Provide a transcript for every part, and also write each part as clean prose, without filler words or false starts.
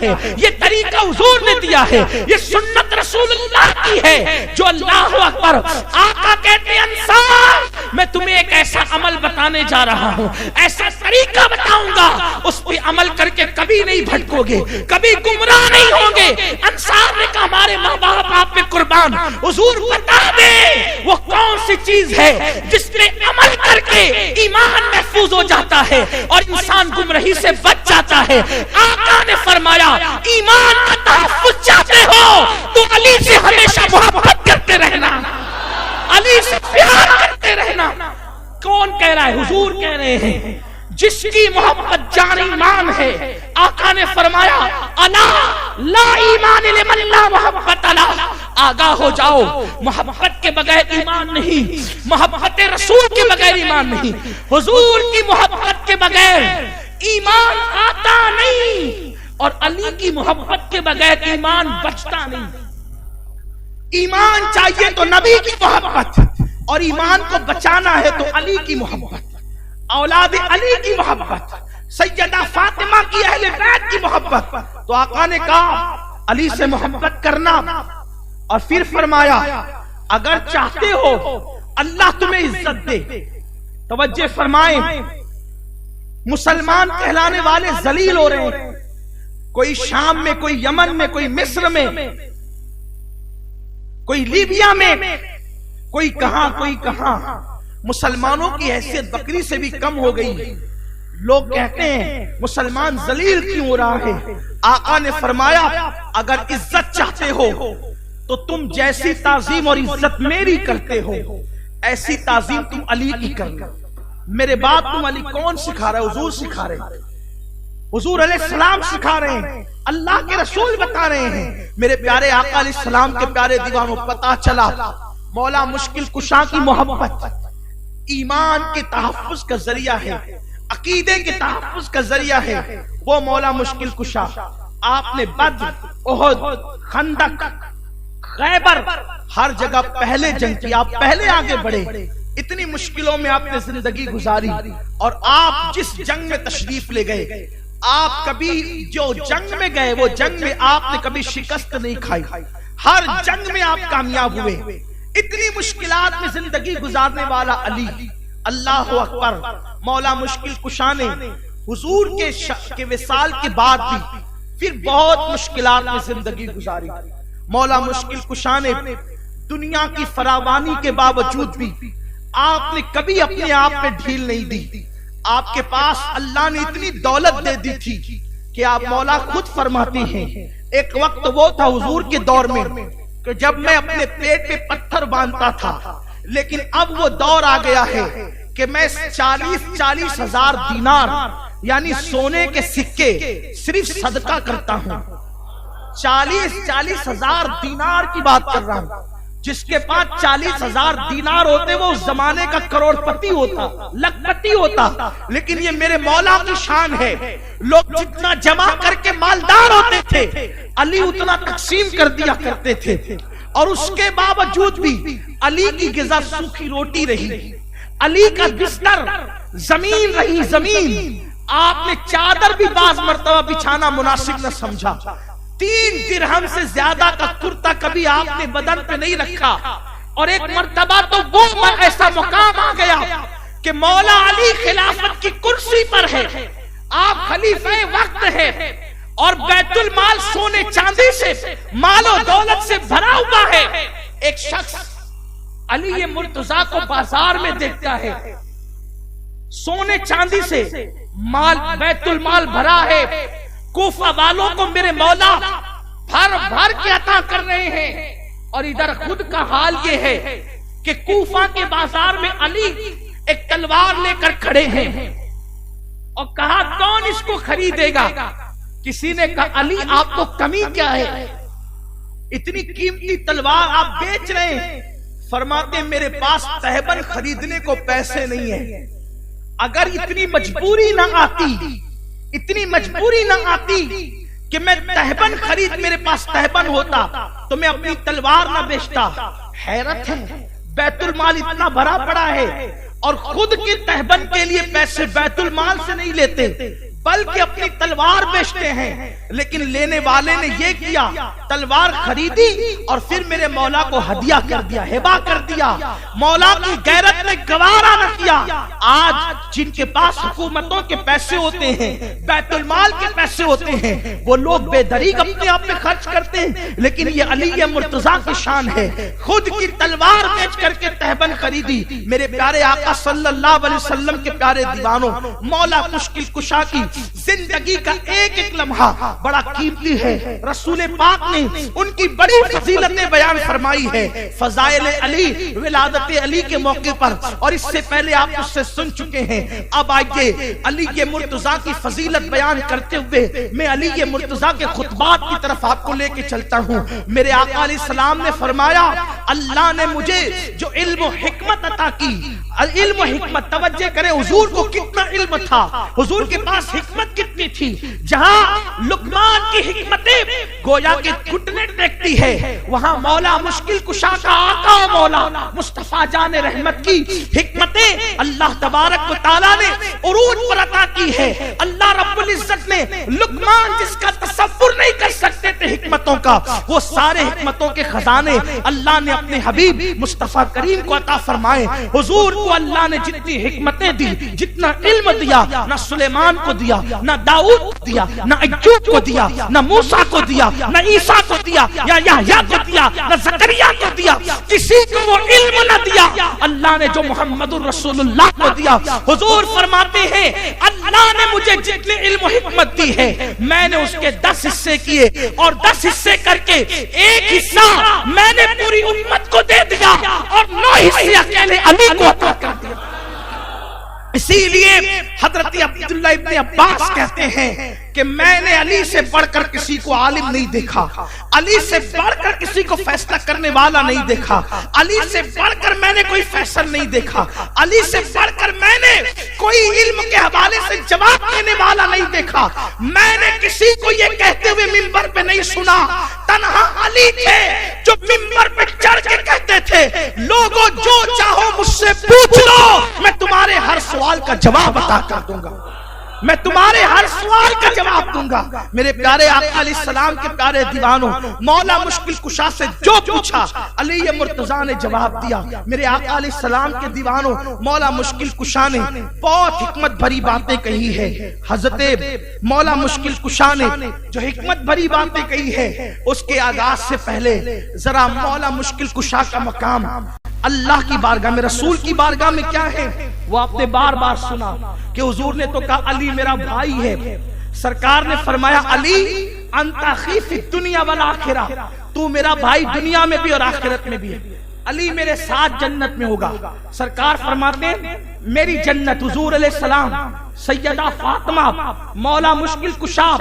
ہے، یہ طریقہ حضور نے دیا ہے، یہ سنت رسول اللہ کی ہے جو اللہ اکبر۔ آقا کہتے ہیں انصار میں تمہیں ایک ایسا عمل بتانے جا رہا ہوں، ایسا طریقہ بتاؤں گا، اس پہ عمل کر کے کبھی نہیں بھٹکو گے، کبھی گمراہ نہیں ہوں گے۔ انصار نے کہا ہمارے ماں باپ آپ پہ قربان، حضور بتا دیں وہ کون سی چیز ہے جس پہ عمل کر کے ایمان محفوظ ہو جاتا ہے اور انسان گمراہی سے بچ جاتا ہے۔ آقا نے فرمایا ایمان کا تحفظ چاہتے ہو تو علی سے ہمیشہ محبت کرتے رہنا، علی سے پیار کرتے رہنا۔ کون کہہ رہا ہے؟ حضور کہہ رہے ہیں جس کی محبت جان ایمان ہے۔ آقا نے فرمایا الا لا ایمان لمن لا محبت لا، آگاہ ہو جاؤ محبت کے بغیر ایمان نہیں، محبت رسول کے بغیر ایمان نہیں، حضور کی محبت کے بغیر ایمان آتا نہیں، اور علی کی محبت کے بغیر ایمان بچتا نہیں۔ ایمان چاہیے تو نبی کی محبت، اور ایمان کو بچانا ہے تو علی کی محبت، اولاد علی کی محبت، سیدہ فاطمہ کی اہل بیت کی محبت۔ تو آقا نے کہا علی سے محبت کرنا، اور پھر فرمایا اگر چاہتے ہو اللہ تمہیں عزت دے۔ توجہ فرمائیں، مسلمان کہلانے والے ذلیل ہو رہے ہیں، کوئی شام میں، کوئی یمن میں، کوئی مصر میں، کوئی لیبیا میں، کوئی کہاں کوئی کہاں۔ مسلمانوں کی حیثیت بکری سے بھی کم ہو گئی۔ لوگ کہتے ہیں مسلمان ذلیل کیوں ہو رہا ہے؟ آقا نے فرمایا اگر عزت چاہتے ہو تو تم جیسی تعظیم اور عزت میری کرتے ہو ایسی تعظیم تم علی کی کرنا۔ میرے بعد تم علی کون سکھا رہا ہے؟ حضور سکھا رہے ہیں، حضور علیہ السلام سکھا رہے ہیں، اللہ کے رسول بتا رہے ہیں۔ میرے پیارے آقا علیہ السلام کے پیارے دیوانوں، پتہ چلا مولا مشکل کشا کی محبت ایمان کے تحفظ کا ذریعہ ہے، عقیدے کے تحفظ کا ذریعہ ہے۔ وہ مولا مشکل کشا، آپ نے بدر، احد، خندق، خیبر، ہر جگہ پہلے جنگ کی، آپ پہلے آگے بڑھے، اتنی مشکلوں میں آپ نے زندگی گزاری، اور آپ جس جنگ میں تشریف لے گئے، آپ کبھی جو جنگ میں گئے وہ جنگ میں آپ نے کبھی شکست نہیں کھائی، ہر جنگ میں آپ کامیاب ہوئے۔ اتنی مشکلات میں زندگی گزارنے والا علی، اللہ اکبر۔ مولا مشکل کشا نے حضور کے وصال کے بعد بھی پھر بہت مشکلات میں زندگی گزاری۔ مولا مشکل کشا نے دنیا کی فراوانی کے باوجود بھی آپ نے کبھی اپنے آپ میں ڈھیل نہیں دی۔ آپ کے پاس اللہ نے اتنی دولت دے دی تھی کہ آپ مولا خود فرماتے ہیں ایک وقت وہ تھا حضور کے دور میں کہ جب میں اپنے پیٹ پہ پتھر باندھتا تھا، لیکن اب وہ دور آ گیا ہے کہ میں 40 ہزار دینار یعنی سونے کے سکے صرف صدقہ کرتا ہوں۔ 40 ہزار دینار کی بات کر رہا ہوں۔ جس کے پاس 40 ہزار دینار ہوتے وہ اس زمانے کا کروڑ پتی ہوتا، لکھ پتی ہوتا، لیکن یہ میرے مولا کی شان ہے۔ لوگ جتنا جمع کر کے مالدار ہوتے تھے علی اتنا تقسیم کر دیا کرتے تھے، اور اس کے باوجود بھی علی کی غذا سوکھی روٹی رہی، علی کا بستر زمین رہی، زمین۔ آپ نے چادر بھی بعض مرتبہ بچھانا مناسب نہ سمجھا۔ 3 درہم سے زیادہ کا کرتا کبھی آپ نے بدن پہ نہیں رکھا، اور ایک مرتبہ تو وہ ایسا مقام آ گیا کہ مولا علی خلافت کی کرسی پر ہے، آپ خلیفہ وقت ہے، اور بیت المال سونے چاندی سے، مال و دولت سے بھرا ہوا ہے۔ ایک شخص علی مرتضیٰ کو بازار میں دیکھتا ہے، سونے چاندی سے مال، بیت المال بھرا ہے، کوفہ والوں کو میرے مولا بھر کے عطا کر رہے ہیں، اور ادھر خود کا حال یہ ہے کہ کوفہ کے بازار میں علی ایک تلوار لے کر کھڑے ہیں، اور کہا کون اس کو خریدے گا؟ کسی نے کہا علی آپ کو کمی کیا ہے، اتنی قیمتی تلوار آپ بیچ رہے ہیں؟ فرماتے میرے پاس تہبند خریدنے کو پیسے نہیں ہیں، اگر اتنی مجبوری نہ آتی کہ میں تہبند خرید، میرے پاس تہبند ہوتا تو میں اپنی تلوار نہ بیچتا۔ حیرت ہے، بیت المال اتنا بھرا پڑا ہے اور خود کے تہبند کے لیے پیسے بیت المال سے نہیں لیتے بلکہ اپنی تلوار بیچتے ہیں، لیکن لینے والے نے یہ کیا، تلوار خریدی اور پھر میرے مولا کو ہدیہ کر دیا، ہبہ کر دیا۔ مولا کی غیرت نے گوارا نہ کیا۔ آج جن کے پاس حکومتوں کے پیسے ہوتے ہیں، بیت المال کے پیسے ہوتے ہیں، وہ لوگ بے دریغ اپنے آپ میں خرچ کرتے ہیں، لیکن یہ علی مرتضیٰ کی شان ہے، خود کی تلوار بیچ کر کے تہبند خریدی۔ میرے پیارے آقا صلی اللہ علیہ وسلم کے پیارے دیوانوں، مولا مشکل کشا کی زندگی کا ایک ایک لمحہ بڑا قیمتی ہے۔ رسول پاک نے ان کی بڑی فضیلتیں بیان فرمائی ہے، فضائل علی، ولادت علی کے موقع پر، اور اس سے پہلے آپ اس سے سن چکے ہیں۔ اب آئیے علی مرتضیٰ کی فضیلت بیان کرتے ہوئے میں علی مرتضیٰ کے خطبات کی طرف آپ کو لے کے چلتا ہوں۔ میرے آقا علیہ السلام نے فرمایا، اللہ نے مجھے جو علم و حکمت عطا کی، علم و حکمت، توجہ کریں حضور کو کتنا علم تھا، حضور کے پاس حکمت کتنی تھی۔ جہاں لقمان کی حکمتیں گویا کے گھٹنے ٹیکتی ہے، وہاں مولا مشکل کشا کا آقا مولا مصطفیٰ جان رحمت کی حکمتیں اللہ تبارک و تعالیٰ نے عروج پر عطا کی ہے۔ اللہ رب العزت نے لقمان جس کا تصور نہیں کر سکتے تھے حکمتوں کا، وہ سارے حکمتوں کے خزانے اللہ نے اپنے حبیب مصطفیٰ کریم کو عطا فرمائے۔ حضور کو اللہ نے جتنی حکمتیں دی، جتنا علم دیا، نہ سلیمان کو دیا، نہ داؤد کو دیا، نہ ایوب کو دیا، نہ موسیٰ کو دیا، نہ عیسیٰ کو دیا، یا یحییٰ کو دیا، نہ زکریا کو دیا، کسی کو وہ علم نہ دیا۔ اللہ نے جو محمد الرسول اللہ کو دیا، حضور فرماتے ہیں اللہ نے مجھے جتنے علم و حکمت دی ہے، میں نے اس کے 10 حصے کیے، اور 10 حصے کر کے ایک حصہ میں نے پوری امت کو دے دیا، اور 9 حصے اکیلے علی کو عطا کر دیا۔ اسی لیے حضرت عبداللہ ابن عباس کہتے ہیں کہ میں نے علی سے بڑھ کر کسی کو عالم نہیں دیکھا، علی سے بڑھ کر کسی کو فیصلہ کرنے والا نہیں دیکھا، علی سے بڑھ کر میں نے کوئی فیصل نہیں دیکھا، علی سے بڑھ کر میں نے کوئی علم کے حوالے سے جواب دینے والا نہیں دیکھا۔ میں نے کسی کو یہ کہتے ہوئے منبر پہ نہیں سنا، تنہا علی تھے جو منبر پہ چڑھ کے کہتے تھے، لوگوں جو چاہو مجھ سے پوچھ لو، میں تمہارے ہر سوال کا جواب عطا کر دوں گا، میں تمہارے ہر سوال کا جواب دوں گا۔ میرے پیارے آقا علیہ السلام کے پیارے دیوانوں، مولا مشکل کشا سے جو پوچھا علی مرتضیٰ نے جواب دیا۔ میرے آقا علیہ السلام کے دیوانوں، مولا مشکل کشا نے بہت حکمت بھری باتیں کہی ہے۔ حضرت مولا مشکل کشا نے جو حکمت بھری باتیں کہی ہے، اس کے آغاز سے پہلے ذرا مولا مشکل کشا کا مقام اللہ کی بارگاہ میں، رسول کی بارگاہ میں کیا ہے وہ آپ نے بار بار سنا کہ حضور نے تو کہا علی میرا بھائی ہے، سرکار نے فرمایا علی انت اخی فی الدنیا والآخرہ، تو میرا بھائی دنیا میں بھی اور آخرت میں بھی ہے، علی میرے ساتھ جنت میں ہوگا۔ سرکار فرماتے ہیں میری جنت، حضور علیہ السلام، سیدہ فاطمہ، مولا مشکل کشا،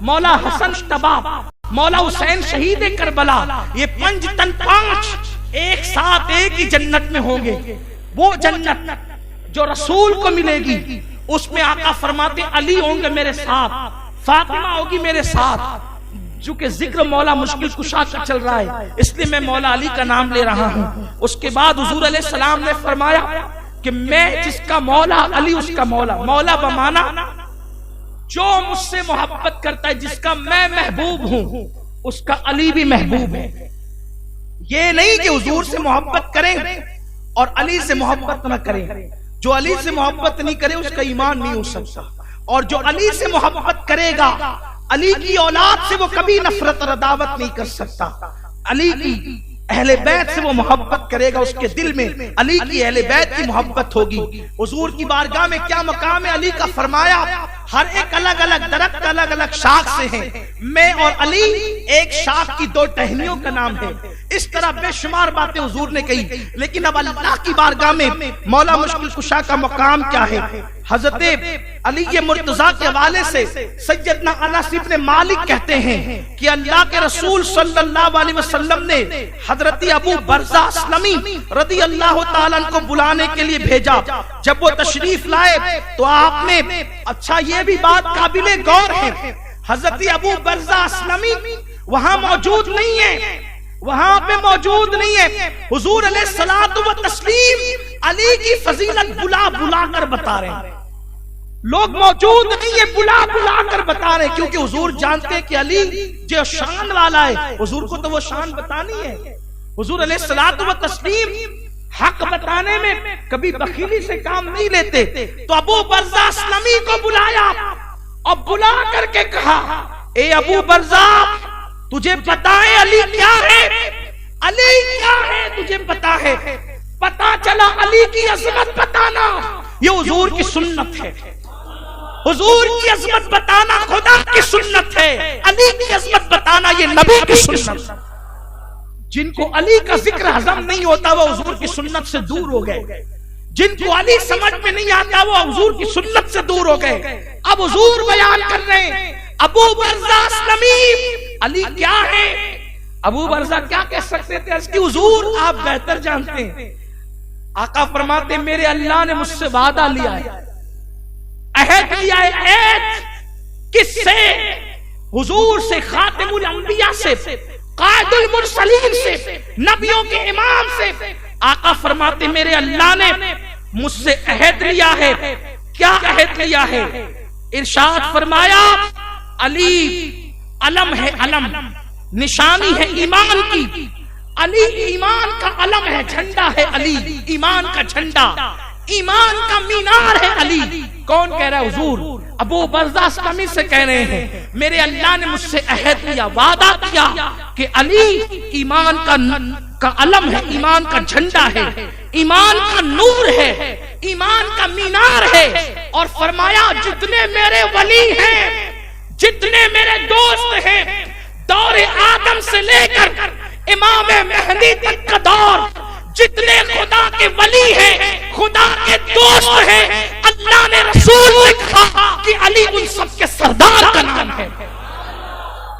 مولا حسن اشتباب، مولا حسین شہید کربلا، یہ 5 تن 5 ایک ساتھ ایک ہی جنت میں ہوں گے۔ وہ جنت جو رسول کو ملے گی اس میں آقا فرماتے علی ہوں گے میرے ساتھ، فاطمہ ہوگی میرے ساتھ۔ چونکہ ذکر مولا مشکل کشا کا چل رہا ہے اس لیے میں مولا علی کا نام لے رہا ہوں۔ اس کے بعد حضور علیہ السلام نے فرمایا کہ میں جس کا مولا علی اس کا مولا، مولا بمانا جو مجھ سے محبت کرتا ہے، جس کا میں محبوب ہوں اس کا علی بھی محبوب ہے۔ یہ نہیں کہ حضور سے محبت کریں اور علی سے محبت نہ کریں، جو علی سے محبت نہیں کرے اس کا ایمان نہیں ہو سکتا، اور جو علی سے محبت کرے گا علی کی اولاد سے وہ کبھی نفرت اور عداوت نہیں کر سکتا۔ علی کی اہل بیت سے وہ محبت کرے گا، اس کے دل میں علی کی اہل بیت کی محبت ہوگی۔ حضور کی بارگاہ میں کیا مقام ہے علی کا؟ فرمایا ہر ایک الگ الگ درخت الگ الگ شاخ سے ہیں، میں اور علی ایک شاخ کی 2 ٹہنیوں کا نام ہے۔ اس طرح بے شمار باتیں حضور نے کہی، لیکن اب اللہ کی بارگاہ میں مولا مشکل کشا کا مقام کیا ہے؟ حضرت علی مرتضیٰ کے حوالے سے سیدنا انس بن مالک کہتے ہیں کہ اللہ کے رسول صلی اللہ علیہ وسلم نے حضرت ابو برزہ اسلمی رضی اللہ تعالیٰ عنہ کو بلانے کے لیے بھیجا۔ جب وہ تشریف لائے تو آپ نے، اچھا یہ بھی بات قابل غور ہے، حضرت ابو برزہ اسلمی وہاں موجود نہیں ہے، وہاں پہ موجود نہیں ہے۔ حضور علیہ الصلوۃ والتسلیم علی کی فضیلت بلا بلا کر بتا رہے ہیں۔ لوگ موجود نہیں، یہ بلا بلا کر بتا رہے، کیونکہ حضور جانتے ہیں کہ علی جو شان والا ہے، حضور کو تو وہ شان بتانی ہے۔ حضور علیہ الصلوۃ والتسلیم حق بتانے میں کبھی بخیلی سے کام نہیں لیتے۔ تو ابو برزہ اسلمی کو بلایا اور بلا کر کے کہا، اے ابو برزہ تجھے پتا ہے علی کیا ہے؟ علی کیا ہے تجھے پتا ہے؟ پتا چلا علی کی عظمت بتانا یہ حضور کی سنت ہے، حضور کی عظمت بتانا خدا کی سنت ہے، علی کی عظمت بتانا یہ نبی کی سنت۔ جن کو علی کا ذکر ہضم نہیں ہوتا وہ حضور کی سنت سے دور ہو گئے، جن کو علی سمجھ میں نہیں آتا وہ حضور کی سنت سے دور ہو گئے۔ اب حضور بیان کر رہے ہیں، ابو برزہ اسلمی علی کیا ہے؟ ابو برزہ کیا کہہ سکتے تھے؟ اس کی حضور آپ بہتر جانتے ہیں۔ آقا فرماتے میرے اللہ نے مجھ سے وعدہ لیا ہے، عہد لیا ہے۔ عہد کس سے؟ حضور سے، خاتم الانبیاء سے، قائد المرسلین سے، نبیوں کے امام سے۔ آقا فرماتے میرے اللہ نے مجھ سے عہد لیا ہے۔ کیا عہد لیا ہے؟ ارشاد فرمایا علی علم ہے، علم نشانی ہے ایمان کی، علی ایمان کا علم ہے، جھنڈا ہے علی، ایمان کا جھنڈا، ایمان کا مینار ہے علی۔ کون کہہ رہا ہے؟ حضور ابو برزہ اسلمی سے کہہ رہے ہیں میرے اللہ نے مجھ سے عہد لیا، وعدہ کیا کہ علی ایمان کا علم ہے، ایمان کا جھنڈا ہے، ایمان کا نور ہے، ایمان کا مینار ہے۔ اور فرمایا جتنے میرے ولی ہیں، جتنے میرے دوست ہیں، دور آدم سے لے کر امام مہدی تک کا دور، جتنے خدا کے ولی ہیں، خدا کے دوست ہیں، اللہ نے رسول سے کہا کہ علی ان سب کے سردار کا نام ہے،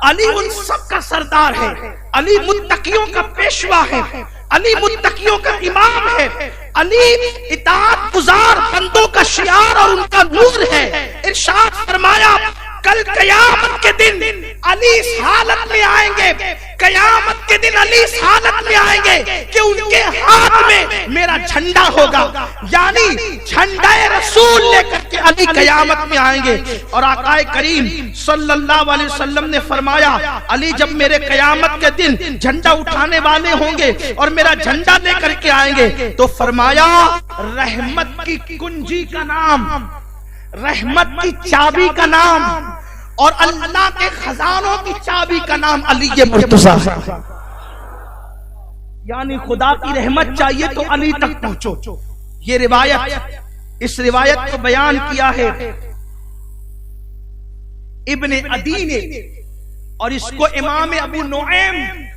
علی ان سب کا سردار ہے، علی متقیوں کا پیشوا ہے، علی متقیوں کا امام ہے، علی اطاعت گزار بندوں کا شعار اور ان کا نور ہے۔ ارشاد فرمایا کل قیامت کے دن علی اس حالت میں آئیں گے، قیامت کے دن علی اس حالت میں آئیں گے کہ ان کے ہاتھ میں میرا جھنڈا ہوگا، یعنی جھنڈا رسول لے کر کے علی قیامت میں آئیں گے۔ اور آقا کریم صلی اللہ علیہ وسلم نے فرمایا علی جب میرے قیامت کے دن جھنڈا اٹھانے والے ہوں گے اور میرا جھنڈا لے کر کے آئیں گے تو فرمایا رحمت کی کنجی کا نام، رحمت کی چابی کا نام اور اللہ کے خزانوں کی چابی کا نام علی مرتضیٰ ہے۔ یعنی خدا کی رحمت چاہیے تو علی تک پہنچو۔ یہ روایت، اس روایت کو بیان کیا ہے ابن عدی نے، اور اس کو امام ابو نعیم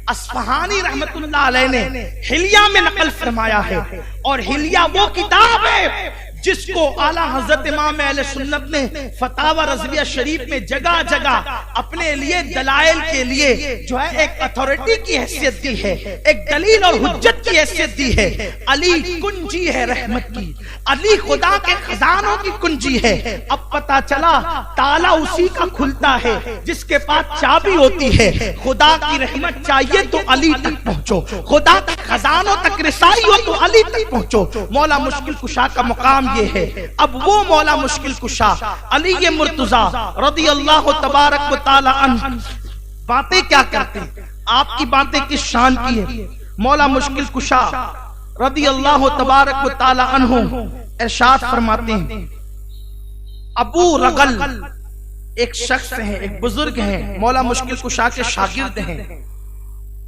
اصفہانی رحمت اللہ علیہ نے حلیہ میں نقل فرمایا ہے۔ اور حلیہ وہ کتاب ہے جس کو اعلیٰ حضرت امام اہل سنت نے فتاوی رضویہ شریف میں جگہ جگہ اپنے لیے دلائل کے لیے جو ہے ایک اتھارٹی کی حیثیت دی ہے، ایک دلیل اور حجت کی حیثیت دی ہے۔ علی کنجی ہے رحمت کی، علی خدا کے خزانوں کی کنجی ہے۔ اب پتا چلا تالا اسی کا کھلتا ہے جس کے پاس چابی ہوتی ہے۔ خدا کی رحمت چاہیے تو علی تک پہنچو، خدا کے خزانوں تک رسائی ہو تو علی تک پہنچو۔ مولا مشکل کشا کا مقام یہ ہے۔ اب وہ مولا مشکل کشا علی مرتضیٰ رضی اللہ تبارک و تعالی عنہ باتیں کیا کرتے ہیں؟ آپ کی باتیں کس شان کی ہیں؟ مولا مشکل کشا رضی اللہ تبارک و تعالی عنہ ارشاد فرماتے ہیں ابو رغل ایک شخص ہیں، ایک بزرگ ہیں، مولا مشکل کشا کے شاگرد ہیں۔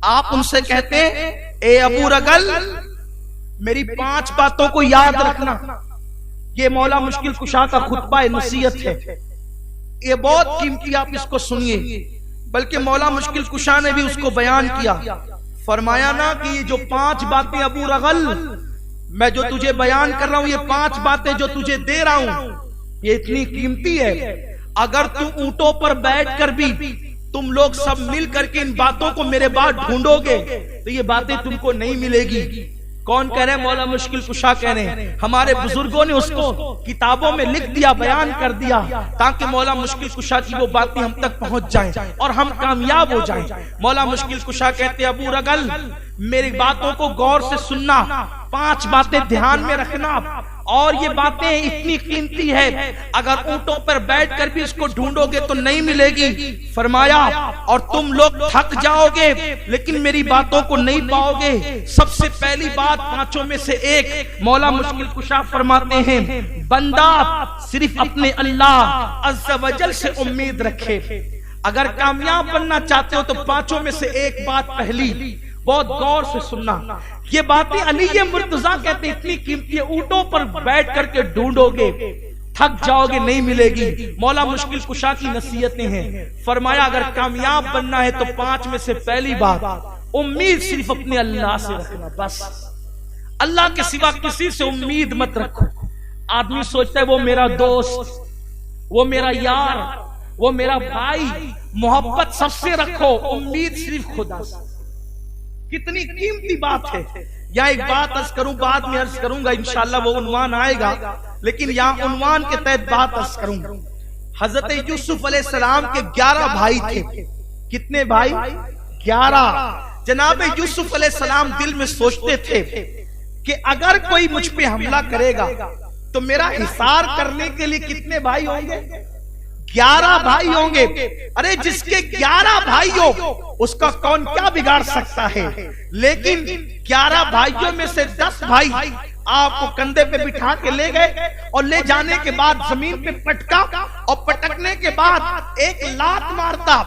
آپ ان سے کہتے ہیں اے ابو رغل میری 5 باتوں کو یاد رکھنا۔ یہ مولا مشکل کشا کا خطبہ نصیحت ہے، یہ بہت قیمتی، آپ اس کو سنیے۔ بلکہ مولا مشکل کشا نے بھی اس کو بیان کیا، فرمایا نا کہ یہ جو 5 باتیں ابو رغل میں جو تجھے بیان کر رہا ہوں، یہ 5 باتیں جو تجھے دے رہا ہوں یہ اتنی قیمتی ہے، اگر تم اونٹوں پر بیٹھ کر بھی تم لوگ سب مل کر کے ان باتوں کو میرے بعد ڈھونڈو گے تو یہ باتیں تم کو نہیں ملے گی۔ کون کہہ رہے ہیں؟ مولا مشکل کشا کہہ رہے ہیں۔ ہمارے بزرگوں نے اس کو کتابوں میں لکھ دیا، بیان کر دیا تاکہ مولا مشکل کشا کی وہ باتیں ہم تک پہنچ جائیں اور ہم کامیاب ہو جائیں۔ مولا مشکل کشا کہتے ہیں ابو رغل میری باتوں کو غور سے سننا، 5 باتیں دھیان میں رکھنا، اور یہ باتیں اتنی قیمتی ہے، اگر اونٹوں پر بیٹھ کر بھی اس کو ڈھونڈو گے تو نہیں ملے گی۔ فرمایا اور تم لوگ تھک جاؤ گے لیکن میری باتوں کو نہیں پاؤ گے۔ سب سے پہلی بات پانچوں میں سے ایک، مولا مشکل کشا فرماتے ہیں بندہ صرف اپنے اللہ عز و جل سے امید رکھے۔ اگر کامیاب بننا چاہتے ہو تو پانچوں میں سے ایک بات پہلی، بہت غور سے سننا، یہ باتیں علی مرتضیٰ کہتے ہیں اتنی قیمتی ہے، اونٹوں پر بیٹھ کر کے ڈھونڈو گے تھک جاؤ گے نہیں ملے گی۔ مولا مشکل کشا کی نصیحتیں ہیں، فرمایا اگر کامیاب بننا ہے تو پانچ میں سے پہلی بات امید صرف اپنے اللہ سے رکھنا، بس اللہ کے سوا کسی سے امید مت رکھو۔ آدمی سوچتا ہے وہ میرا دوست، وہ میرا یار، وہ میرا بھائی، محبت سب سے رکھو، امید صرف خدا سے۔ کتنی قیمتی بات ہے۔ یا ایک بات عرض کروں، بعد میں عرض کروں گا انشاءاللہ، وہ عنوان آئے گا، لیکن یہاں عنوان کے تحت بات عرض کروں گا۔ حضرت یوسف علیہ السلام کے 11 بھائی تھے۔ کتنے بھائی؟ 11۔ جناب یوسف علیہ السلام دل میں سوچتے تھے کہ اگر کوئی مجھ پہ حملہ کرے گا تو میرا حصار کرنے کے لیے کتنے بھائی ہوں گے؟ 11 بھائی ہوں گے۔ ارے جس کے 11 بھائی ہو اس کا کون کیا بگاڑ سکتا ہے؟ لیکن 11 بھائیوں میں سے 10 بھائی آپ کو کندھے پہ بٹھا کے لے گئے، اور لے جانے کے بعد زمین پہ پٹکا، اور پٹکنے کے بعد ایک لات مارتا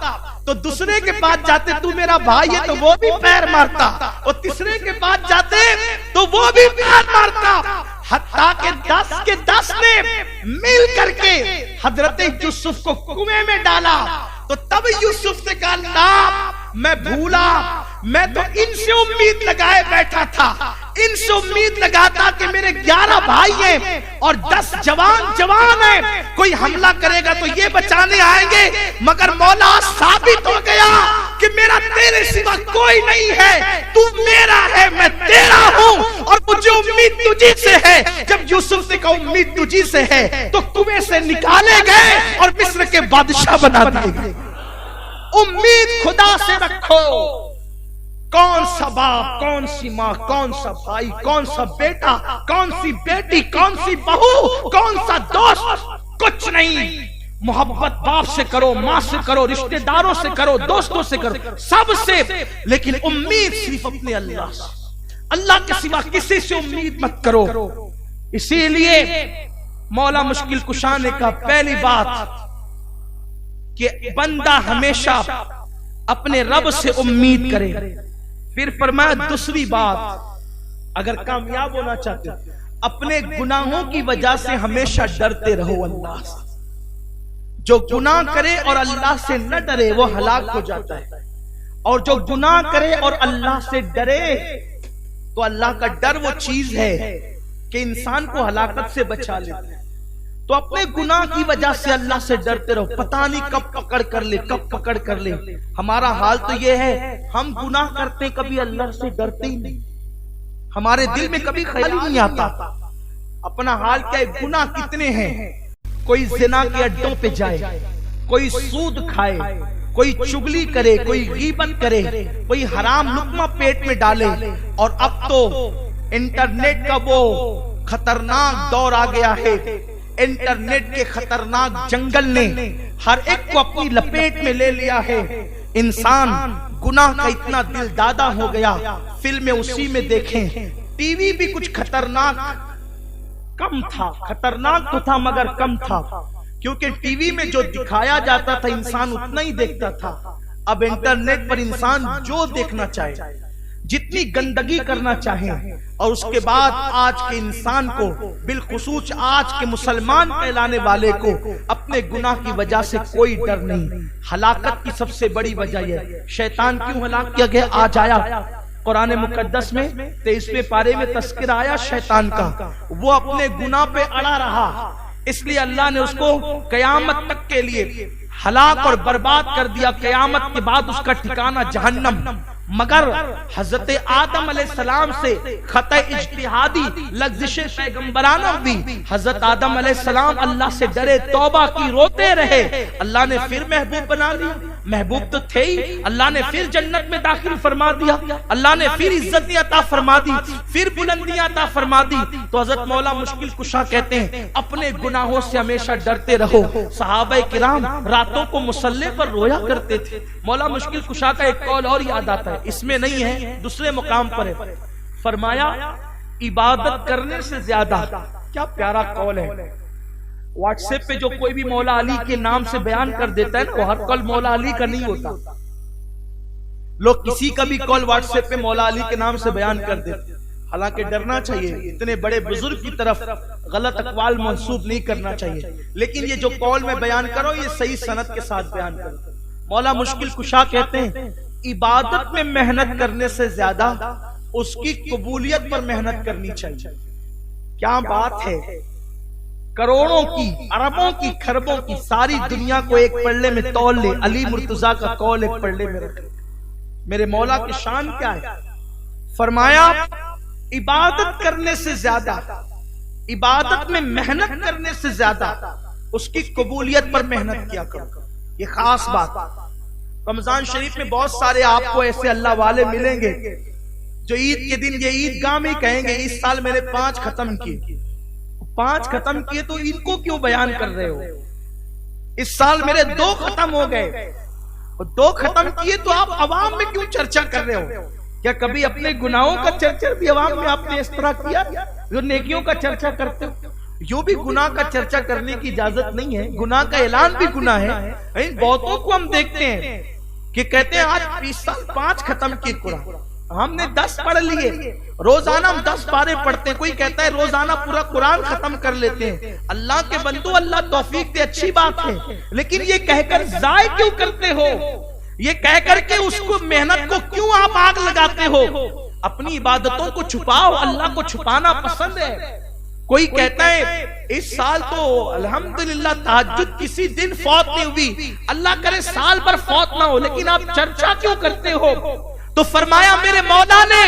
تو دوسرے کے پاس جاتے تو میرا بھائی ہے تو وہ بھی پیر مارتا، اور تیسرے کے پاس جاتے تو وہ بھی پیر مارتا، حتیٰ کہ 10 کے 10 نے مل کر کے حضرت یوسف کو کنویں میں ڈالا۔ تو تب یوسف نے کہا اللہ میں بھولا، میں تو ان سے امید لگائے بیٹھا تھا، ان سے امید لگاتا کہ میرے 11 بھائی ہیں اور 10 جوان ہیں، کوئی حملہ کرے گا تو یہ بچانے آئیں گے، مگر مولا ثابت ہو گیا کہ میرا تیرے سوا کوئی نہیں ہے، تو میرا ہے میں تیرا ہوں، اور مجھے امید تجھی سے ہے۔ جب یوسف نے کہا امید تجھی سے ہے تو کنویں سے نکالے گئے اور مصر کے بادشاہ بنا دیے گئے۔ امید خدا سے رکھو۔ کون سا باپ، کون سی ماں، کون سا بھائی، کون سا بیٹا، کون سی بیٹی، کون سی بہو، کون سا دوست، کچھ نہیں۔ محبت باپ سے کرو، ماں سے کرو، رشتہ داروں سے کرو، دوستوں سے کرو، سب سے، لیکن امید صرف اپنے اللہ سے۔ اللہ کے سوا کسی سے امید مت کرو۔ اسی لیے مولا مشکل کشا نے کہا پہلی بات کہ بندہ ہمیشہ اپنے رب سے امید کرے۔ پھر فرمایا دوسری بات، اگر کامیاب ہونا چاہتے اپنے گناہوں کی وجہ سے ہمیشہ ڈرتے رہو اللہ سے۔ جو گناہ کرے اور اللہ سے نہ ڈرے وہ ہلاک ہو جاتا ہے، اور جو گناہ کرے اور اللہ سے ڈرے تو اللہ کا ڈر وہ چیز ہے کہ انسان کو ہلاکت سے بچا لیتا ہے۔ تو اپنے گناہ کی وجہ سے اللہ سے ڈرتے رہو، پتہ نہیں کب پکڑ کر لے، کب پکڑ کر لے۔ ہمارا حال تو یہ ہے ہم گناہ کرتے کبھی اللہ سے ڈرتے ہی نہیں، ہمارے دل میں کبھی خیال ہی نہیں آتا۔ اپنا حال کیا ہے، گناہ کتنے ہیں، کوئی زنا کے اڈوں پہ جائے، کوئی سود کھائے، کوئی چگلی کرے، کوئی غیبت کرے، کوئی حرام لقمہ پیٹ میں ڈالے، اور اب تو انٹرنیٹ کا وہ خطرناک دور آ گیا ہے۔ انٹرنیٹ کے خطرناک جنگل نے ہر ایک کو اپنی لپیٹ میں لے لیا ہے۔ انسان گناہ کا اتنا دل دادا ہو گیا، فلمیں اسی میں دیکھیں، ٹی وی بھی کچھ خطرناک کم تھا، خطرناک تو تھا مگر کم تھا، کیونکہ ٹی وی میں جو دکھایا جاتا تھا انسان اتنا ہی دیکھتا تھا۔ اب انٹرنیٹ پر انسان جو دیکھنا چاہے، جتنی گندگی کرنا چاہیں، اور اس کے بعد آج کے انسان کو، بالخصوص آج کے مسلمان کہلانے والے کو، اپنے گناہ کی وجہ سے کوئی ڈر نہیں۔ ہلاکت کی سب سے بڑی وجہ یہ، شیطان کیوں ہلاک کیا گیا آج آیا قرآن مقدس میں 23ویں پارے میں تذکرہ آیا شیطان کا، وہ اپنے گناہ پہ اڑا رہا، اس لیے اللہ نے اس کو قیامت تک کے لیے ہلاک اور برباد کر دیا۔ قیامت کے بعد اس کا ٹھکانہ جہنم۔ مگر حضرت آدم علیہ السلام سے خطا اجتہادی لغزش پیغمبرانہ ہوئی، حضرت آدم علیہ السلام اللہ سے ڈرے، توبہ کی، روتے رہے، اللہ نے پھر محبوب بنا لیا۔ محبوب تو تھے ہی، اللہ نے پھر جنت میں داخل فرما دیا، اللہ نے پھر عزتیں عطا فرما دی، پھر بلندیاں عطا فرما دی۔ تو حضرت مولا مشکل کشا کہتے ہیں اپنے گناہوں سے ہمیشہ ڈرتے رہو۔ صحابہ کرام راتوں کو مصلی پر رویا کرتے تھے۔ مولا مشکل کشا کا ایک قول اور یاد آتا ہے، اس میں نہیں ہے، دوسرے مقام پر ہے۔ فرمایا عبادت کرنے سے زیادہ، کیا پیارا قول ہے۔ واٹس ایپ پہ جو کوئی بھی مولا علی کے نام سے بیان کر دیتا ہے نا، وہ ہر قول مولا علی کا نہیں ہوتا۔ لوگ کسی کا بھی قول واٹس ایپ پہ مولا علی کے نام سے بیان کر دیتے، حالانکہ ڈرنا چاہیے، اتنے بڑے بزرگ کی طرف غلط اقوال منسوب نہیں کرنا چاہیے، لیکن یہ جو قول میں بیان کرو یہ صحیح سند کے ساتھ بیان کرو۔ مولا مشکل کشا کہتے ہیں عبادت میں محنت کرنے سے زیادہ اس کی قبولیت پر محنت کرنی چاہیے۔ کیا بات ہے، کروڑوں کی، اربوں کی، کھربوں کی ساری دنیا کو ایک پلڑے میں تول لے، علی مرتضیٰ کا قول ایک پلڑے میں رکھے۔ میرے مولا کی شان کیا ہے؟ فرمایا عبادت کرنے سے زیادہ، عبادت میں محنت کرنے سے زیادہ اس کی قبولیت پر محنت کیا کرو۔ یہ خاص بات۔ رمضان شریف میں بہت سارے آپ کو ایسے اللہ والے ملیں گے جو عید کے دن یہ عید گاہ میں کہیں گے اس سال میرے 5 ختم کیے۔ 5 ختم کیے تو ان کو کیوں بیان کر رہے ہو؟ اس سال میرے 2 ختم ہو گئے، 2 ختم کیے تو آپ عوام میں کیوں چرچا کر رہے ہو؟ کیا کبھی اپنے گناہوں کا چرچا بھی عوام میں آپ نے اس طرح کیا جو نیکیوں کا چرچا کرتے ہو؟ یوں بھی گناہ کا چرچا کرنے کی اجازت نہیں ہے، گناہ کا اعلان بھی گناہ ہے۔ بہتوں کو ہم دیکھتے ہیں کہ کہتے ہیں آج 20 سال 5 ختم کیے قرآن، ہم نے 10 پڑھ لیے، روزانہ ہم 10 پارے پڑھتے ہیں، کوئی کہتا ہے روزانہ پورا قرآن ختم کر لیتے ہیں۔ اللہ کے بندو اللہ توفیق دے، اچھی بات ہے، لیکن یہ کہہ کر ضائع کیوں کرتے ہو؟ یہ کہہ کر کے اس کو محنت کو کیوں آپ آگ لگاتے ہو؟ اپنی عبادتوں کو چھپاؤ، اللہ کو چھپانا پسند ہے۔ کوئی کہتا ہے اس سال تو الحمدللہ تہجد کسی دن فوت نہیں ہوئی، اللہ کرے سال پر فوت نہ ہو، لیکن آپ چرچا کیوں کرتے ہو؟ تو فرمایا میرے مولا نے،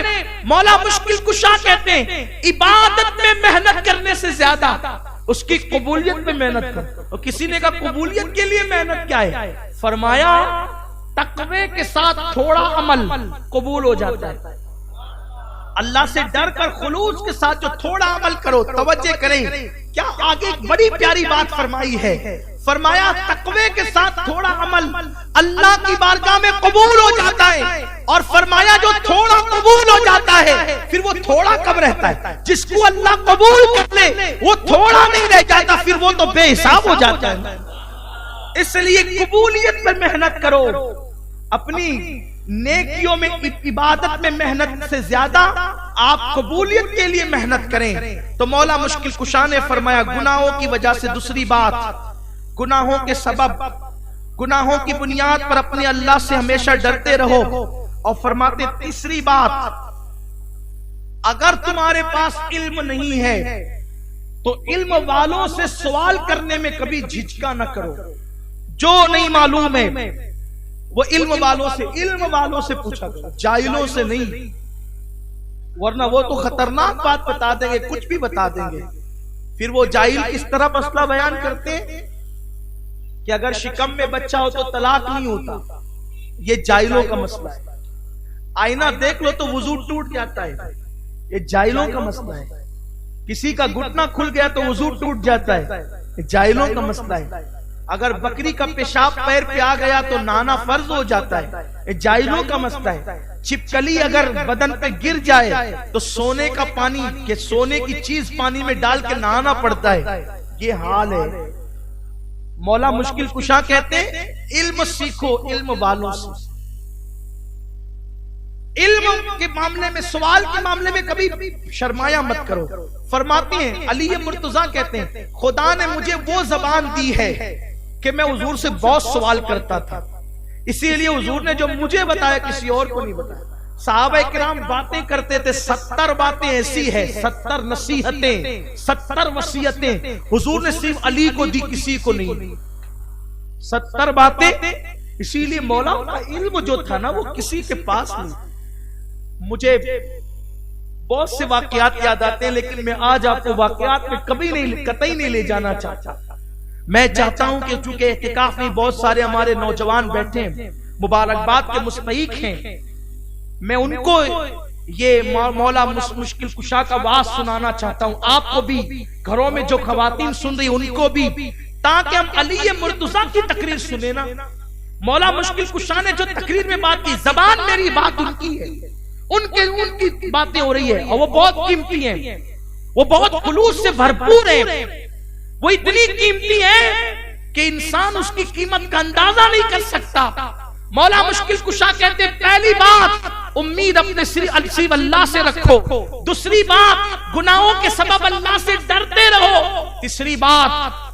مولا مشکل کشا کہتے ہیں عبادت میں محنت کرنے سے زیادہ اس کی قبولیت میں محنت کر۔ اور کسی نے کہا قبولیت کے لیے محنت کیا ہے؟ فرمایا تقوی کے ساتھ تھوڑا عمل قبول ہو جاتا ہے۔ اللہ سے ڈر کر خلوص کے ساتھ جو تھوڑا عمل کرو، توجہ کریں، کیا آگے ایک بڑی پیاری بات فرمائی ہے۔ فرمایا تقوی کے ساتھ تھوڑا عمل اللہ کی بارگاہ میں قبول ہو جاتا ہے، اور فرمایا جو تھوڑا قبول ہو جاتا ہے پھر وہ تھوڑا کب رہتا ہے؟ جس کو اللہ قبول کر لے وہ تھوڑا نہیں رہ جاتا، پھر وہ تو بے حساب ہو جاتا ہے۔ اس لیے قبولیت پر محنت کرو، اپنی نیکیوں میں عبادت میں محنت سے زیادہ آپ قبولیت کے لیے محنت کریں۔ تو مولا مشکل کشا نے فرمایا گناہوں کی وجہ سے، دوسری بات گناہوں کے سبب، گناہوں کی بنیاد پر اپنے اللہ سے ہمیشہ ڈرتے رہو۔ اور فرماتے تیسری بات، اگر تمہارے پاس علم نہیں ہے تو علم والوں سے سوال کرنے میں کبھی جھجکا نہ کرو۔ جو نہیں معلوم ہے وہ علم والوں سے پوچھا کرو، جاہلوں سے نہیں، ورنہ وہ تو خطرناک بات بتا دیں گے، کچھ بھی بتا دیں گے۔ پھر وہ جاہل کس طرح مسئلہ بیان کرتے ہیں کہ اگر شکم میں بچہ ہو تو طلاق نہیں ہوتا، یہ جاہلوں کا مسئلہ ہے۔ آئینہ دیکھ لو تو وضو ٹوٹ جاتا ہے، یہ جاہلوں کا مسئلہ ہے۔ کسی کا گھٹنا کھل گیا تو وضو ٹوٹ جاتا ہے، یہ جاہلوں کا مسئلہ ہے۔ اگر بکری کا پیشاب پیر پہ آ گیا تو نہانا فرض ہو جاتا ہے، یہ جاہلوں کا مسئلہ ہے۔ چھپکلی اگر بدن پہ گر جائے تو سونے کا پانی کہ سونے کی چیز پانی میں ڈال کے نہانا پڑتا ہے، یہ حال ہے۔ مولا مشکل کشا کہتے ہیں علم سیکھو علم والوں سے، علم کے معاملے میں، سوال کے معاملے میں کبھی شرمایا مت کرو۔ فرماتے ہیں علی مرتضیٰ کہتے ہیں خدا نے مجھے وہ زبان دی ہے کہ میں حضور سے بہت سوال کرتا تھا، اسی لیے حضور نے جو مجھے بتایا کسی اور کو نہیں بتایا۔ صحابہ کرام باتیں کرتے تھے، 70 باتیں ایسی ہیں، 70 نصیحتیں، 70 وصیتیں حضور نے صرف علی کو دی، کسی کو نہیں۔ 70 باتیں، اسی لیے مولا کا علم جو تھا نا وہ کسی کے پاس نہیں۔ مجھے بہت سے واقعات یاد آتے ہیں، لیکن میں آج آپ کو واقعات میں کبھی نہیں، قطعی نہیں لے جانا چاہتا۔ میں چاہتا ہوں کہ چونکہ اعتکاف میں بہت سارے ہمارے نوجوان بیٹھے ہیں، مبارکباد کے مستحق ہیں، میں ان کو یہ مولا مشکل کشا کا واعظ سنانا چاہتا ہوں، آپ کو بھی، گھروں میں جو خواتین سن رہی ان کو بھی، تاکہ ہم علی مرتضیٰ کی تقریر سنیں نا۔ مولا مشکل کشا نے جو تقریر میں بات کی، زبان میری بات ان کی ہے، ان کی باتیں ہو رہی ہے، اور وہ بہت قیمتی ہیں، وہ بہت خلوص سے بھرپور ہیں، وہ اتنی قیمتی ہے کہ انسان اس کی قیمت کا اندازہ نہیں کر سکتا۔ مولا مشکل کشا کہتے ہیں پہلی بات امید اپنے صرف اللہ سے رکھو، دوسری بات گناہوں کے سبب اللہ سے ڈرتے رہو، تیسری بات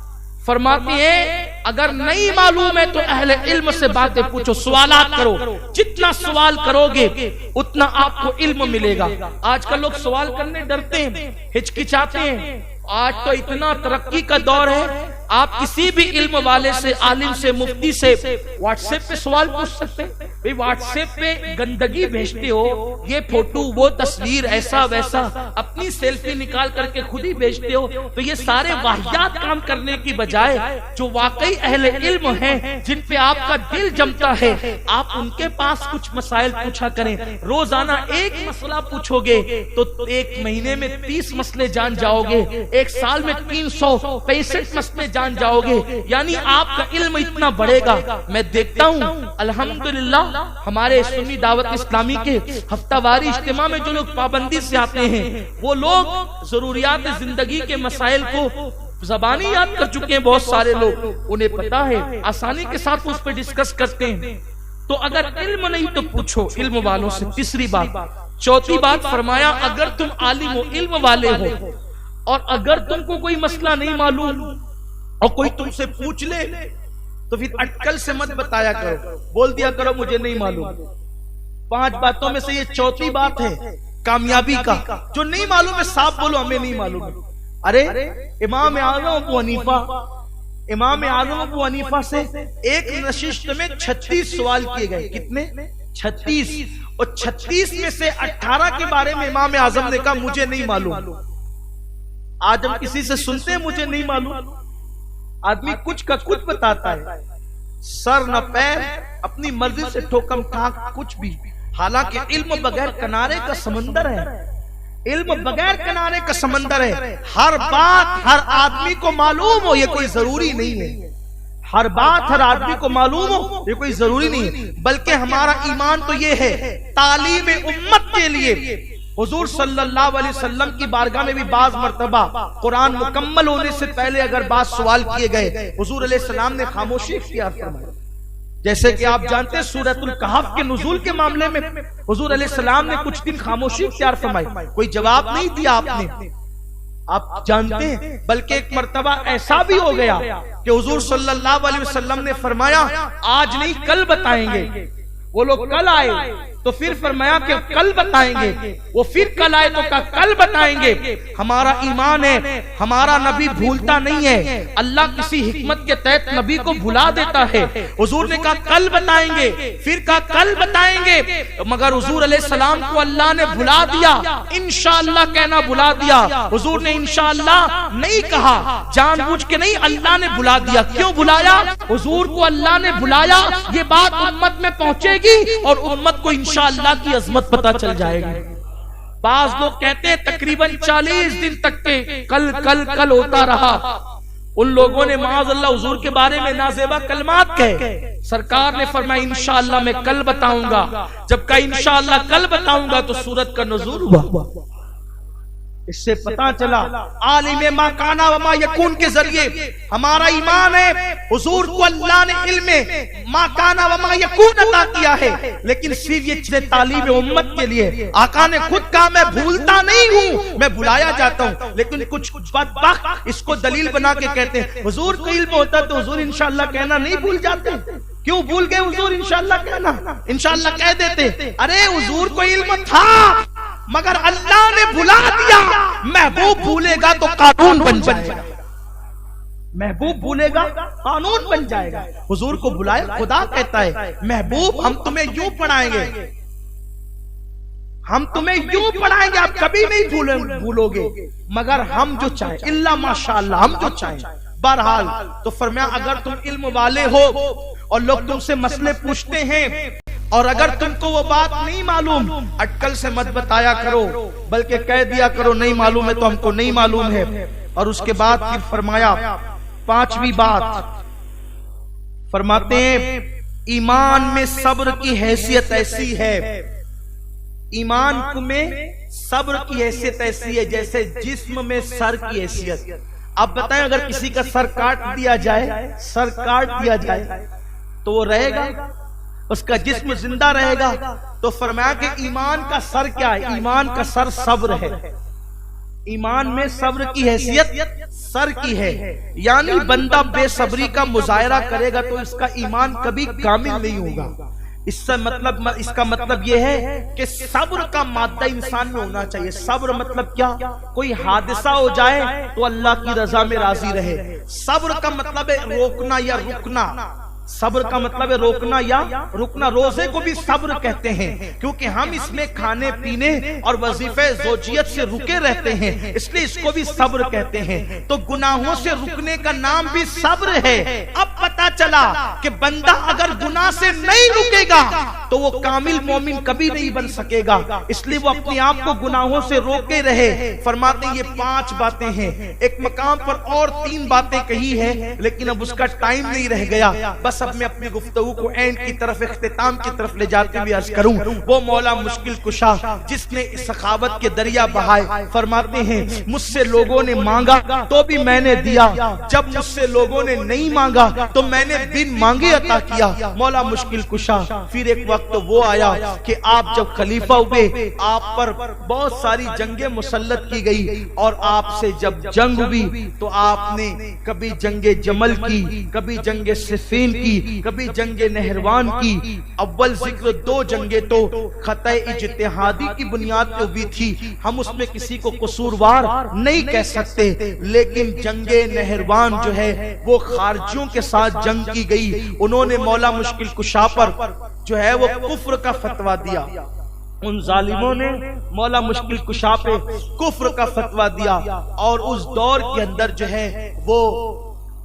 فرماتی ہے اگر نہیں معلوم ہے تو اہل علم سے باتیں پوچھو، سوالات کرو، جتنا سوال کرو گے اتنا آپ کو علم ملے گا۔ آج کل لوگ سوال کرنے ڈرتے ہیں، ہچکچاتے ہیں، آج تو اتنا ترقی کا دور ہے، آپ کسی بھی علم والے سے، عالم سے، مفتی سے واٹس ایپ پہ سوال پوچھ سکتے ہیں۔ واٹس ایپ پہ گندگی بھیجتے ہو، یہ فوٹو وہ تصویر ایسا ویسا اپنی سیلفی نکال کر کے خود ہی بھیجتے ہو، تو یہ سارے واہیات کام کرنے کی بجائے جو واقعی اہل علم ہیں، جن پہ آپ کا دل جمتا ہے، آپ ان کے پاس کچھ مسائل پوچھا کریں۔ روزانہ ایک مسئلہ پوچھو گے تو ایک مہینے میں 30 مسئلے جان جاؤ گے، ایک سال میں 365 مسئلے جان جاؤ گے، یعنی آپ کا علم اتنا بڑھے گا۔ میں دیکھتا ہوں الحمدللہ ہمارے سنی دعوت اسلامی کے ہفتہ واری اجتماع میں جو لوگ پابندی سے آتے ہیں، وہ لوگ ضروریات زندگی کے مسائل کو زبانی یاد کر چکے ہیں، بہت سارے لوگ، انہیں پتا ہے، آسانی کے ساتھ اس پہ ڈسکس کرتے ہیں۔ تو اگر علم نہیں تو پوچھو علم والوں سے، تیسری بات۔ چوتھی بات فرمایا اگر تم عالم و علم والے ہو اور اگر تم کو کوئی مسئلہ نہیں معلوم اور کوئی تم سے پوچھ لے تو پھر اٹکل سے مت بتایا کرو، بول دیا کرو مجھے نہیں معلوم۔ 5 باتوں میں سے یہ چوتھی بات ہے کامیابی کا، جو نہیں معلوم ہے صاحب بولو ہمیں نہیں معلوم۔ ارے امام اعظم ابو حنیفہ سے ایک نشست میں 36 سوال کیے گئے، کتنے؟ 36، اور 36 میں سے 18 کے بارے میں امام اعظم نے کہا مجھے نہیں معلوم۔ آج ہم کسی سے سنتے ہیں مجھے نہیں معلوم، آدمی کچھ کا کچھ بتاتا ہے، سر نہ پیر، اپنی مرضی سے ٹھوکم ٹھاک کچھ بھی، حالانکہ علم بغیر کنارے کا سمندر ہے، علم بغیر کنارے کا سمندر ہے۔ ہر بات ہر آدمی کو معلوم ہو یہ کوئی ضروری نہیں ہے، ہر بات ہر آدمی کو معلوم ہو یہ کوئی ضروری نہیں ہے، بلکہ ہمارا ایمان تو یہ ہے تعلیم امت کے لیے۔ حضور صلی اللہ علیہ وسلم کی بارگاہ میں بھی بعض مرتبہ قرآن مکمل ہونے سے پہلے اگر بعض سوال کیے گئے، حضور علیہ السلام نے خاموشی اختیار فرمائی۔ جیسے کہ آپ جانتے ہیں سورۃ الکہف کے نزول کے معاملے میں حضور علیہ السلام نے کچھ دن خاموشی اختیار فرمائی، کوئی جواب نہیں دیا آپ نے، آپ جانتے ہیں۔ بلکہ ایک مرتبہ ایسا بھی ہو گیا کہ حضور صلی اللہ علیہ وسلم نے فرمایا آج نہیں کل بتائیں گے۔ وہ لوگ کل آئے تو پھر فرمایا کہ کل بتائیں گے، وہ پھر کل آئے تو کہا کل بتائیں گے۔ ہمارا ایمان ہے ہمارا نبی بھولتا نہیں ہے، اللہ کسی حکمت کے تحت نبی کو بھلا دیتا ہے۔ حضور نے کہا کل بتائیں گے، پھر کہا کل بتائیں گے، مگر حضور علیہ السلام کو اللہ نے بھلا دیا، انشاءاللہ کہنا بھلا دیا۔ حضور نے انشاءاللہ نہیں کہا، جان بوجھ کے نہیں، اللہ نے بھلا دیا۔ کیوں بھلایا؟ حضور کو اللہ نے بھلایا، یہ بات امت میں پہنچے گی اور امت کو انشاءاللہ کی عظمت پتہ چل جائے گی۔ بعض لوگ کہتے ہیں تقریباً 40 دن تک کے کل کل کل ہوتا رہا، ان لوگوں نے معاذ اللہ حضور کے بارے میں نازیبا کلمات کہے۔ سرکار نے فرمایا انشاءاللہ میں کل بتاؤں گا، جب کہا انشاءاللہ کل بتاؤں گا تو سورت کا نزول ہوا۔ اس سے پتا چلا عالم ما کانا وما یکون کے ذریعے ہمارا ایمان ہے حضور کو اللہ نے علم ما کانا وما یکون عطا کیا ہے، لیکن صرف یہ تعلیم امت کے لیے۔ آقا نے خود کہا میں بھولتا نہیں ہوں، میں بھلایا جاتا ہوں، لیکن کچھ بدبخت اس کو دلیل بنا کے کہتے ہیں حضور کو علم ہوتا تو حضور انشاءاللہ کہنا نہیں بھول جاتے۔ کیوں بھول گئے حضور انشاءاللہ کہنا؟ انشاءاللہ کہہ دیتے۔ ارے حضور کو علم تھا مگر اللہ نے بھلا دیا۔ محبوب بھولے گا تو قانون بن جائے گا، محبوب بھولے گا قانون بن جائے گا۔ حضور کو بلایا، خدا کہتا ہے محبوب ہم تمہیں یوں پڑھائیں گے، ہم تمہیں یوں پڑھائیں گے، آپ کبھی نہیں بھولو گے مگر ہم جو چاہیں، اللہ ماشاءاللہ ہم جو چاہیں۔ بہرحال تو فرمایا اگر تم علم والے ہو اور لوگ تم سے مسئلے پوچھتے ہیں اور اگر تم کو وہ بات نہیں معلوم اٹکل سے مت بتایا کرو بلکہ کہہ دیا کرو نہیں معلوم ہے تو ہم کو نہیں معلوم ہے. اور اس کے بعد پھر فرمایا پانچویں بات فرماتے ہیں ایمان میں صبر کی حیثیت ایسی ہے، ایمان میں صبر کی حیثیت ایسی ہے جیسے جسم میں سر کی حیثیت. اب بتائیں اگر کسی کا سر کاٹ دیا جائے تو وہ رہے گا، اس کا جسم زندہ رہے گا. تو فرمایا کہ ایمان کا سر کیا ہے؟ ایمان کا سر صبر ہے. ایمان میں صبر کی حیثیت سر کی ہے، یعنی بندہ بے صبری کا مظاہرہ کرے گا تو اس کا ایمان کبھی کامل نہیں ہوگا. اس کا مطلب یہ ہے کہ صبر کا مادہ انسان میں ہونا چاہیے. صبر مطلب کیا؟ کوئی حادثہ ہو جائے تو اللہ کی رضا میں راضی رہے. صبر کا مطلب ہے روکنا یا رکنا. صبر کا مطلب ہے روکنا یا رکنا. روزے کو بھی صبر کہتے ہیں کیونکہ ہم اس میں کھانے پینے اور وظیفے زوجیت سے رکے رہتے ہیں، اس لیے اس کو بھی صبر کہتے ہیں. تو گناہوں سے رکنے کا نام بھی صبر ہے. اب پتا چلا کہ بندہ اگر گناہ سے نہیں رکے گا تو وہ کامل مومن کبھی نہیں بن سکے گا، اس لیے وہ اپنے آپ کو گناہوں سے روکے رہے. فرماتے ہیں یہ 5 باتیں ہیں. ایک مقام پر اور 3 باتیں کہی ہے لیکن اب اس کا ٹائم نہیں رہ گیا. بس اب میں اپنی گفتگو کو اینڈ کی طرف اختتام کی طرف لے جاتے ہوئے عرض کروں وہ مولا مشکل کشا جس نے سخاوت کے دریا بہائے. فرماتے ہیں مجھ سے لوگوں نے مانگا تو بھی میں نے دیا، جب مجھ سے لوگوں نے نہیں مانگا تو میں نے بن مانگے عطا کیا. مولا مشکل کشا. پھر ایک وقت وہ آیا کہ آپ جب خلیفہ ہوئے آپ پر بہت ساری جنگیں مسلط کی گئی اور آپ سے جب جنگ ہوئی تو آپ نے کبھی جنگ جمل کی، کبھی جنگ صفین کی، کبھی جنگ نہروان کی. اول ذکر 2 جنگیں تو خطۂ اجتہادی کی بنیاد پہ ہوئی تھی، ہم اس میں کسی کو قصوروار نہیں کہہ سکتے. لیکن جنگ نہروان جو ہے وہ خارجیوں کے ساتھ جنگ کی گئی. انہوں نے مولا مشکل کشا پر جو ہے وہ کفر کا فتویٰ دیا. ان ظالموں نے مولا مشکل کشا پہ کفر کا فتویٰ دیا اور اس دور کے اندر جو ہے وہ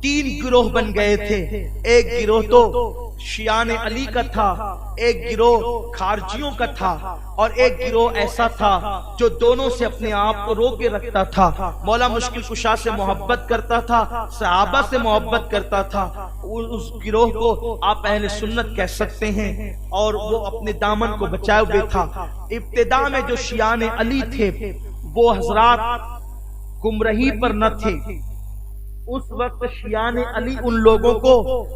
3 گروہ بن گئے تھے. ایک گروہ تو شیعان علی کا تھا، ایک گروہ خارجیوں کا تھا اور ایک گروہ ایسا تھا جو دونوں سے اپنے آپ کو روکے رکھتا تھا. مولا مشکل کشا سے محبت کرتا تھا، صحابہ سے محبت کرتا تھا. اس گروہ کو آپ اہل سنت کہہ سکتے ہیں اور وہ اپنے دامن کو بچائے ہوئے تھا. ابتدا میں جو شیعان علی تھے وہ حضرات گمراہی پر نہ تھے. اس وقت شیعان علی ان لوگوں کو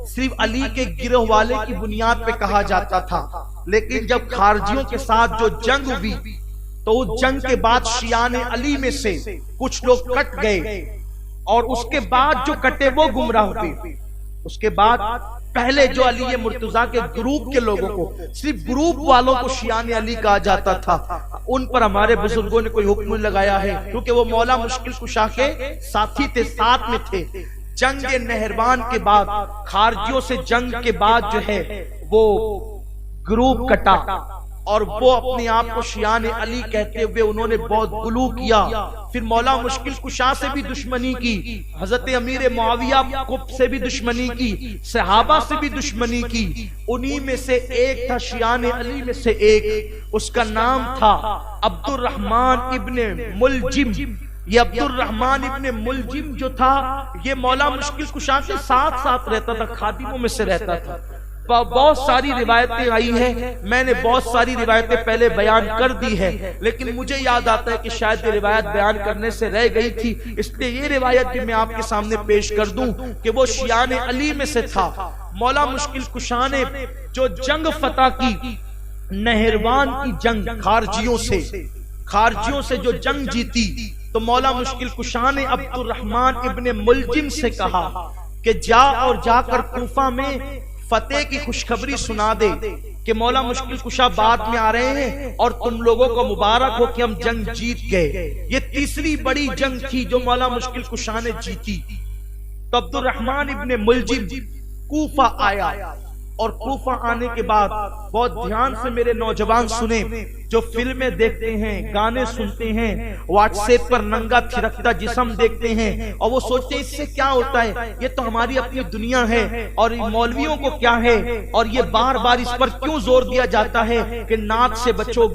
صرف علی کے گروہ والے کی بنیاد پہ کہا جاتا تھا. لیکن جب خارجیوں کے ساتھ جو جنگ ہوئی تو اس جنگ کے بعد شیعان علی میں سے کچھ لوگ کٹ گئے اور اس کے بعد جو کٹے وہ گمراہ ہوئے. اس کے بعد پہلے جو علی مرتضیٰ کے گروپ کے لوگوں کو صرف گروپ والوں کو شیعان علی کہا جاتا تھا. ان پر ہمارے بزرگوں نے کوئی حکم لگایا ہے کیونکہ وہ مولا مشکل کشا کے ساتھی تھے، ساتھ میں تھے. جنگ نہروان کے بعد خارجیوں سے جنگ کے بعد جو ہے وہ گروپ کٹا اور وہ اپنے آپ کو شیعان علی کہتے ہوئے انہوں نے بہت غلو کیا. پھر مولا مشکل کشا سے بھی دشمنی کی، حضرت امیر معاویہ سے بھی دشمنی کی، صحابہ سے بھی دشمنی کی. انہی میں سے ایک تھا شیعان علی میں سے ایک، اس کا نام تھا عبد الرحمن ابن ملجم. یہ عبد الرحمن ابن ملجم جو تھا یہ مولا مشکل کشا کے ساتھ رہتا تھا، خادموں میں سے رہتا تھا. بہت ساری روایتیں آئی ہیں، میں نے بہت ساری روایتیں پہلے بیان کر دی ہے لیکن مجھے یاد آتا ہے کہ شاید یہ روایت بیان کرنے سے رہ گئی تھی، اس لیے یہ روایت بھی میں آپ کے سامنے پیش کر دوں کہ وہ شیعان علی میں سے تھا. مولا مشکل کشا نے جو جنگ فتح کی، نہروان کی جنگ خارجیوں سے جو جنگ جیتی، تو مولا مشکل کشا نے عبد الرحمن ابن ملجم سے کہا کہ جا کر کوفہ میں فتح کی خوشخبری سنا دے کہ مولا مشکل کشا بعد میں آ رہے ہیں اور تم لوگوں کو مبارک ہو کہ ہم جنگ جیت گئے. یہ تیسری بڑی جنگ تھی جو مولا مشکل کشا نے جیتی. تو عبد الرحمن ابن ملجم کوفہ آیا اور کوفہ آنے کے بعد بہت دھیان سے میرے نوجوان سنیں، جو فلمیں دیکھتے ہیں، گانے سنتے ہیں، واٹس ایپ پر ننگا تھرکتا جسم دیکھتے ہیں اور وہ سوچتے ہیں اس سے کیا ہوتا ہے، یہ تو ہماری اپنی دنیا ہے، اور مولویوں کو کیا ہے، اور یہ بار بار اس پر کیوں زور دیا جاتا ہے کہ ناچ سے بچو،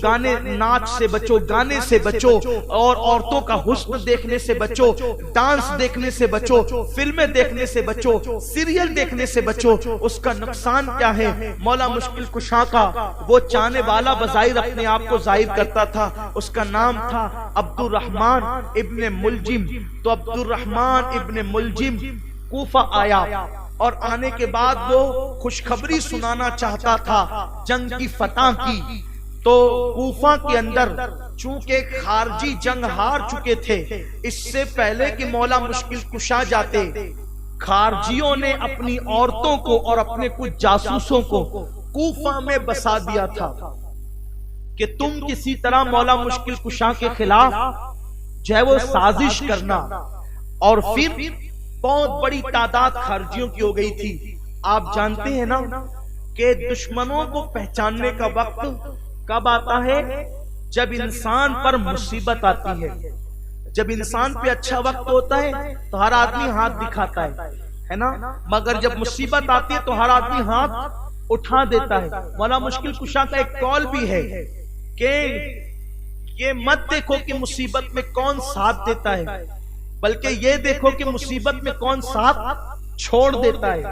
ناچ سے بچو، گانے سے بچو، اور عورتوں کا حسن دیکھنے سے بچو، ڈانس دیکھنے سے بچو، فلمیں دیکھنے سے بچو، سیریل دیکھنے سے بچو۔ اس کا نقصان کیا ہے؟ مولا مشکل کشا کا وہ چاہنے والا بظاہر اپنے آپ کو ظاہر کرتا تھا، اس کا نام تھا عبد الرحمن ابن ملجم۔ تو عبد الرحمن ابن ملجم کوفہ آیا، اور آنے کے بعد وہ خوشخبری سنانا چاہتا تھا جنگ کی فتح کی۔ تو کوفہ کے اندر چونکہ خارجی جنگ ہار چکے تھے، اس سے پہلے کہ مولا مشکل کشا جاتے، خارجیوں نے اپنی عورتوں کو اور اپنے کچھ جاسوسوں کو کوفہ میں بسا دیا تھا کہ تم کسی طرح مولا مشکل کشا کے خلاف جو ہے وہ سازش کرنا۔ اور پھر بہت بڑی تعداد خارجیوں کی ہو گئی تھی۔ آپ جانتے ہیں نا کہ دشمنوں کو پہچاننے کا وقت کب آتا ہے؟ جب انسان پر مصیبت آتی ہے۔ جب انسان پہ اچھا وقت ہوتا ہے تو ہر آدمی ہاتھ دکھاتا ہے نا، مگر جب مصیبت آتی ہے تو ہر آدمی ہاتھ اٹھا دیتا ہے۔ مولا مشکل کشا کا ایک قول بھی ہے کہ یہ مت دیکھو کہ مصیبت میں کون ساتھ دیتا ہے، بلکہ یہ دیکھو کہ مصیبت میں کون ساتھ چھوڑ دیتا ہے۔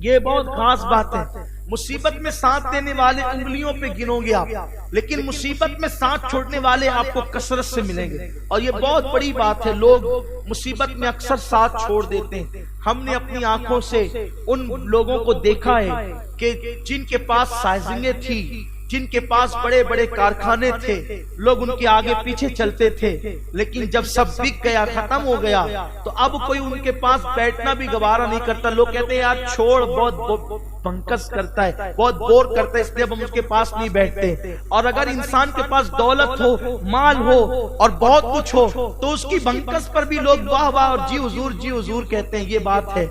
یہ بہت خاص بات ہے۔ مصیبت میں ساتھ دینے والے انگلیوں پہ گنو گے آپ، لیکن مصیبت میں ساتھ چھوڑنے والے آپ کو کثرت سے ملیں گے، اور یہ بہت بڑی بات ہے۔ لوگ مصیبت میں اکثر ساتھ چھوڑ دیتے ہیں۔ ہم نے اپنی آنکھوں سے ان لوگوں کو دیکھا ہے کہ جن کے پاس سائزنگیں تھی، جن کے پاس بڑے بڑے کارخانے تھے، لوگ ان کے آگے پیچھے چلتے تھے، لیکن جب سب بک گیا، ختم ہو گیا، تو اب کوئی ان کے پاس بیٹھنا بھی گوارا نہیں کرتا۔ لوگ کہتے ہیں یار چھوڑ، بہت بنکس کرتا ہے، بہت بور کرتا ہے، اس لیے اب ہم اس کے پاس نہیں بیٹھتے۔ اور اگر انسان کے پاس دولت ہو، مال ہو اور بہت کچھ ہو تو اس کی بنکس پر بھی لوگ واہ واہ اور جی حضور کہتے ہیں۔ یہ بات ہے،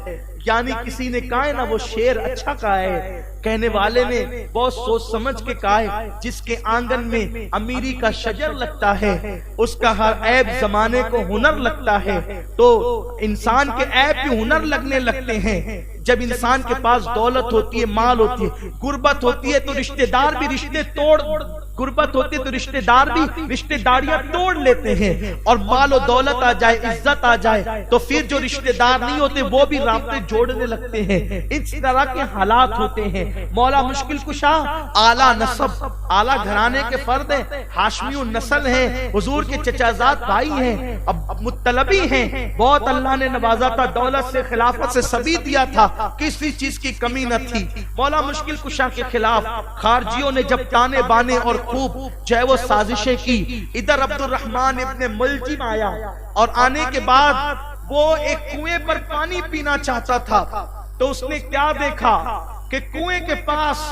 یعنی کسی نے کہا ہے نا، وہ شعر اچھا کہا ہے، کہنے والے نے بہت سوچ سمجھ کے کہا ہے، جس کے آنگن میں امیری کا شجر لگتا ہے، اس کا ہر عیب زمانے کو ہنر لگتا ہے۔ تو انسان کے عیب بھی ہنر لگنے لگتے ہیں جب انسان کے پاس دولت ہوتی ہے، مال ہوتی ہے۔ غربت ہوتی ہے تو رشتہ دار بھی رشتے توڑ، غربت ہوتی ہے تو رشتہ دار بھی رشتہ داریاں توڑ لیتے ہیں، اور مال و دولت آ جائے، عزت آ جائے تو پھر جو رشتہ دار نہیں ہوتے وہ بھی رابطے جوڑنے لگتے ہیں۔ اس طرح کے حالات ہوتے ہیں۔ مولا مشکل کشا اعلیٰ نسب، اعلیٰ گھرانے کے فرد ہیں، ہاشمی النسل ہیں، حضور کے چچا زاد بھائی ہیں، اب مطلبی ہیں، بہت اللہ نے نوازا تھا، دولت سے، خلافت سے سبھی دیا تھا، کسی چیز کی کمی نہ تھی۔ مولا مشکل کشا کے خلاف خارجیوں نے جب تانے بانے اور خوب جو ہے وہ سازشیں کی، ادھر عبد الرحمن ابن ملجم آیا، اور آنے کے بعد وہ ایک کنویں پر پانی پینا چاہتا تھا۔ تو اس نے کیا دیکھا کہ کنویں کے پاس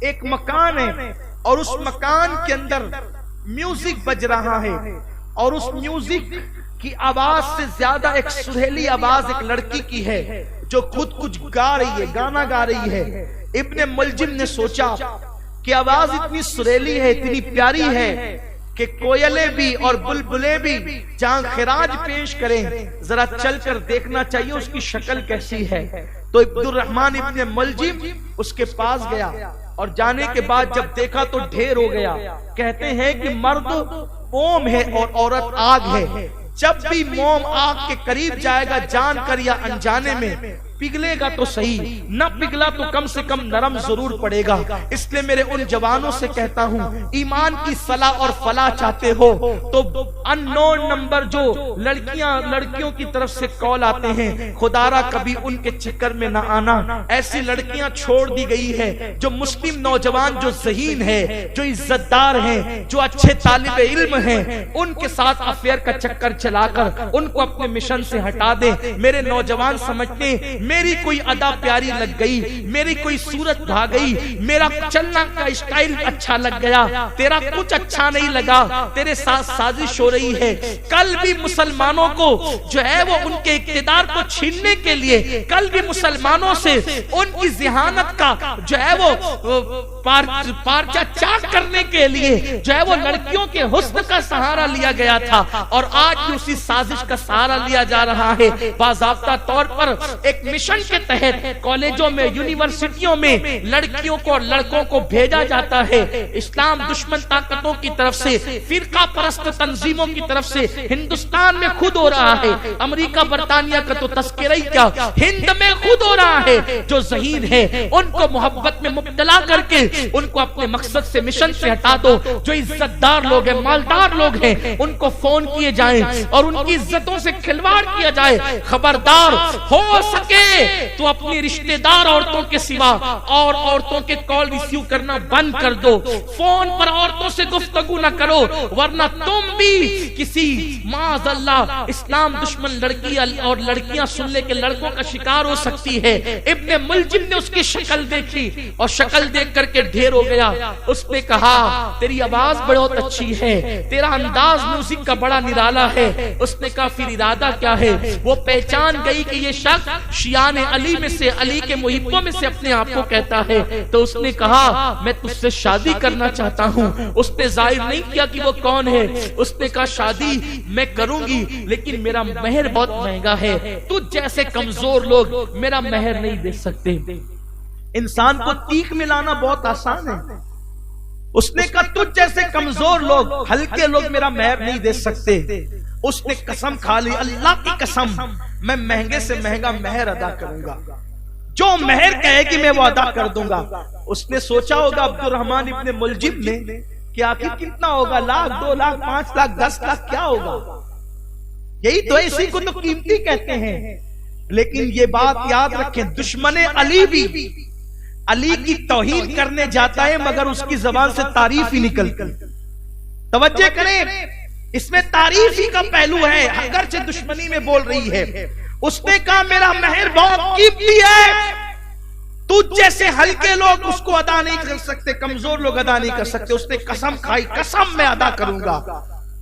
ایک مکان ہے، اور اس مکان کے اندر میوزک بج رہا ہے، اور اس میوزک کی آواز سے زیادہ ایک سریلی آواز ایک لڑکی کی ہے جو خود کچھ گا رہی ہے، گانا گا رہی ہے۔ ابن ملجم نے سوچا کہ آواز اتنی سریلی ہے، اتنی پیاری ہے کہ کوئلے بھی اور بلبلے بھی جہاں خراج پیش کریں، ذرا چل کر دیکھنا چاہیے اس کی شکل کیسی ہے۔ تو عبد الرحمن ابن ملجم اس کے پاس گیا، اور جانے کے بعد جب دیکھا تو ڈھیر ہو گیا۔ کہتے ہیں کہ مرد موم ہے اور عورت آگ ہے، جب بھی موم آگ کے قریب جائے گا جان کر یا انجانے میں، پگھلے گا تو صحیح، نہ پگھلا تو کم سے کم نرم ضرور پڑے گا۔ اس لیے میرے ان جوانوں سے کہتا ہوں، ایمان کی صلاح اور فلاح چاہتے ہو تو ان نون نمبر جو لڑکیوں کی طرف سے کال آتے ہیں، خدارا کبھی ان کے چکر میں نہ آنا۔ ایسی لڑکیاں چھوڑ دی گئی ہے جو مسلم نوجوان جو ذہین ہے، جو عزت دار ہیں، جو اچھے طالب علم ہیں، ان کے ساتھ افیئر کا چکر چلا کر ان کو اپنے مشن سے ہٹا دیں۔ میرے نوجوان سمجھتے ہیں میری کوئی ادا پیاری لگ گئی، میری کوئی صورت بھا گئی، میرا چلنا کا اسٹائل اچھا لگ گیا، تیرا کچھ اچھا نہیں لگا، تیرے ساتھ سازش ہو رہی ہے۔ کل بھی مسلمانوں کو جو ہے وہ ان کے اقتدار کو چھیننے کے لیے، کل بھی مسلمانوں سے ان کی ذہانت کا جو ہے وہ پارچہ چاک کرنے کے لیے جو ہے وہ لڑکیوں کے حسن کا سہارا لیا گیا تھا، اور آج بھی اسی سازش کا سہارا لیا جا رہا ہے۔ باضابطہ طور پر ایک مشن کے تحت کالجوں میں، یونیورسٹیوں میں لڑکیوں کو اور لڑکوں کو بھیجا جاتا ہے۔ اسلام دشمن طاقتوں کی طرف سے، فرقہ پرست تنظیموں کی طرف سے ہندوستان میں خود ہو رہا ہے، امریکہ برطانیہ کا تو تذکرہ ہی کیا، ہند میں خود ہو رہا ہے۔ جو ذہین ہے ان کو محبت میں مبتلا کر کے ان کو اپنے مقصد سے، مشن سے ہٹا دو۔ جو عزت دار لوگ ہیں، مالدار لوگ ہیں، ان کو فون کیے جائیں اور ان کی عزتوں سے کھلواڑ کیا جائے۔ خبردار، ہو سکے تو اپنی رشتہ دار عورتوں کے سوا اور عورتوں کے کال ریسیو کرنا بند کر دو، فون پر عورتوں سے گفتگو نہ کرو، ورنہ تم بھی کسی معاذ اللہ اسلام دشمن لڑکی اور لڑکیاں سننے کے لڑکوں کا شکار ہو سکتی ہے۔ ابن ملجم نے اس کی شکل دیکھی اور شکل دیکھ کر کے ڈھیر ہو گیا۔ اس نے کہا تیری آواز بہت اچھی ہے، تیرا انداز میوزک کا بڑا نرالا ہے۔ اس نے کہا پھر ارادہ کیا ہے؟ وہ پہچان گئی کہ یہ شخص شیعان علی میں سے، علی کے محبوں میں سے اپنے آپ کو کہتا ہے، تو اس نے کہا میں تجھ سے شادی کرنا چاہتا ہوں۔ اس نے ظاہر نہیں کیا کہ وہ کون ہے۔ اس نے کہا شادی میں کروں گی لیکن میرا مہر بہت مہنگا ہے، تجھ جیسے کمزور لوگ میرا مہر نہیں دے سکتے۔ انسان کو تیغ ملانا بہت آسان ہے۔ اس نے کہا تجھ جیسے کمزور لوگ، ہلکے لوگ میرا مہر نہیں دے سکتے۔ اس نے قسم کھا لی، اللہ کی قسم میں مہنگے سے مہنگا مہر ادا کروں گا، جو مہر کہے کہ میں وہ ادا کر دوں گا۔ اس نے سوچا ہوگا عبد الرحمن ابن ملجم نے کہ آخر کتنا ہوگا، لاکھ، 2 لاکھ، 5 لاکھ، 10 لاکھ کیا ہوگا؟ یہی تو اسی کو تو قیمتی کہتے ہیں۔ لیکن یہ بات یاد رکھیں، دشمن علی بھی علی کی توہین کرنے جاتا ہے مگر اس کی زبان سے تعریف ہی نکلتی۔ توجہ کریں، اس میں تعریف ہی کا پہلو ہے، اگرچہ دشمنی میں بول رہی ہے۔ اس نے کہا میرا مہر بہت قیمتی ہے، تجھ جیسے ہلکے لوگ اس کو ادا نہیں کر سکتے، کمزور لوگ ادا نہیں کر سکتے۔ اس نے قسم کھائی، قسم میں ادا کروں گا۔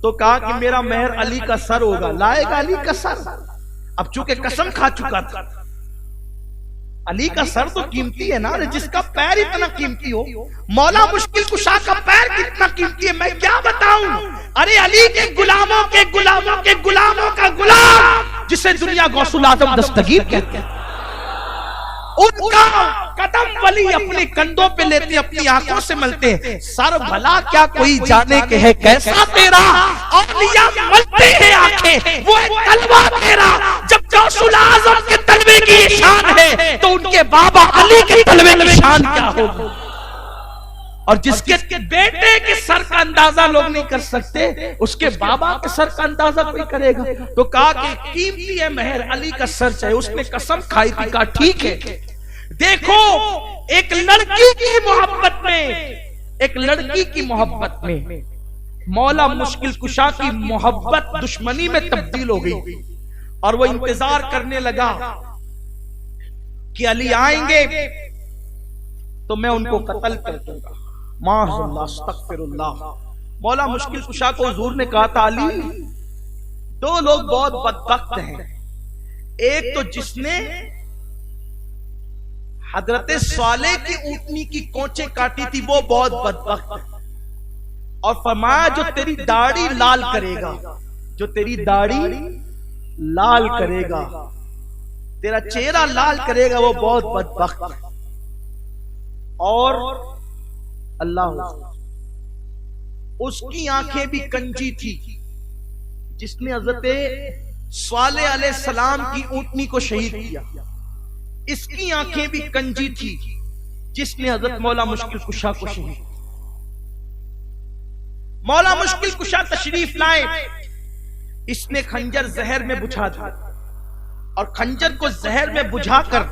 تو کہا کہ میرا مہر علی کا سر ہوگا، لائے گا علی کا سر۔ اب چونکہ قسم کھا چکا تھا، علی کا سر تو قیمتی ہے نا، جس کا پیر اتنا قیمتی ہو، مولا مشکل کشا کا پیر کتنا قیمتی ہے میں کیا بتاؤں۔ ارے علی کے غلاموں کے غلاموں کے غلاموں کا غلام، جسے دنیا غوث الاعظم دستگیر کہتے ہیں، ان کا قدم ولی اپنے کندھوں پہ لیتے، اپنی آنکھوں سے ملتے ہیں۔ سر بھلا کیا کوئی جانے کہ ہے کیسا تیرا، اولیاء ملتے ہیں آنکھیں، وہ تلوہ تیرا۔ جب غوث الاعظم کے تلوے کی شان ہے تو ان کے بابا علی کے تلوے کی شان کیا ہوگی؟ اور جس کے بیٹے کے سر کا اندازہ لوگ نہیں کر سکتے، اس کے بابا کے سر کا اندازہ کوئی کرے گا؟ تو کہا کہ قیمتی ہے مہر، علی کا سر چاہیے۔ اس نے قسم کھائی تھی، کہا ٹھیک ہے۔ دیکھو ایک لڑکی کی محبت میں، ایک لڑکی کی محبت میں مولا مشکل کشا کی محبت دشمنی میں تبدیل ہو گئی، اور وہ انتظار کرنے لگا کہ علی آئیں گے تو میں ان کو قتل کر دوں گا۔ معاذ اللہ، استغفر اللہ۔ مولا مشکل کشا کو حضور نے کہا تھا علی، 2 لوگ بہت بدبخت ہیں، ایک تو جس نے حضرت صالح کی اونٹنی کی کونچیں کاٹی تھی وہ بہت بدبخت ہے، اور فرمایا جو تیری داڑھی لال کرے گا، جو تیری داڑھی لال کرے گا، تیرا چہرہ لال کرے گا، وہ بہت بدبخت ہے۔ اور اللہ، اس کی آنکھیں بھی کنجی تھی جس نے حضرت صالح علیہ السلام کی اونٹنی کو شہید کیا، اس کی آنکھیں بھی کنجی تھی جس نے حضرت مولا مشکل کشا کو شہید کیا۔ مولا مشکل کشا تشریف لائے، اس نے خنجر زہر میں بجھا دیا، اور خنجر کو زہر میں بجھا کر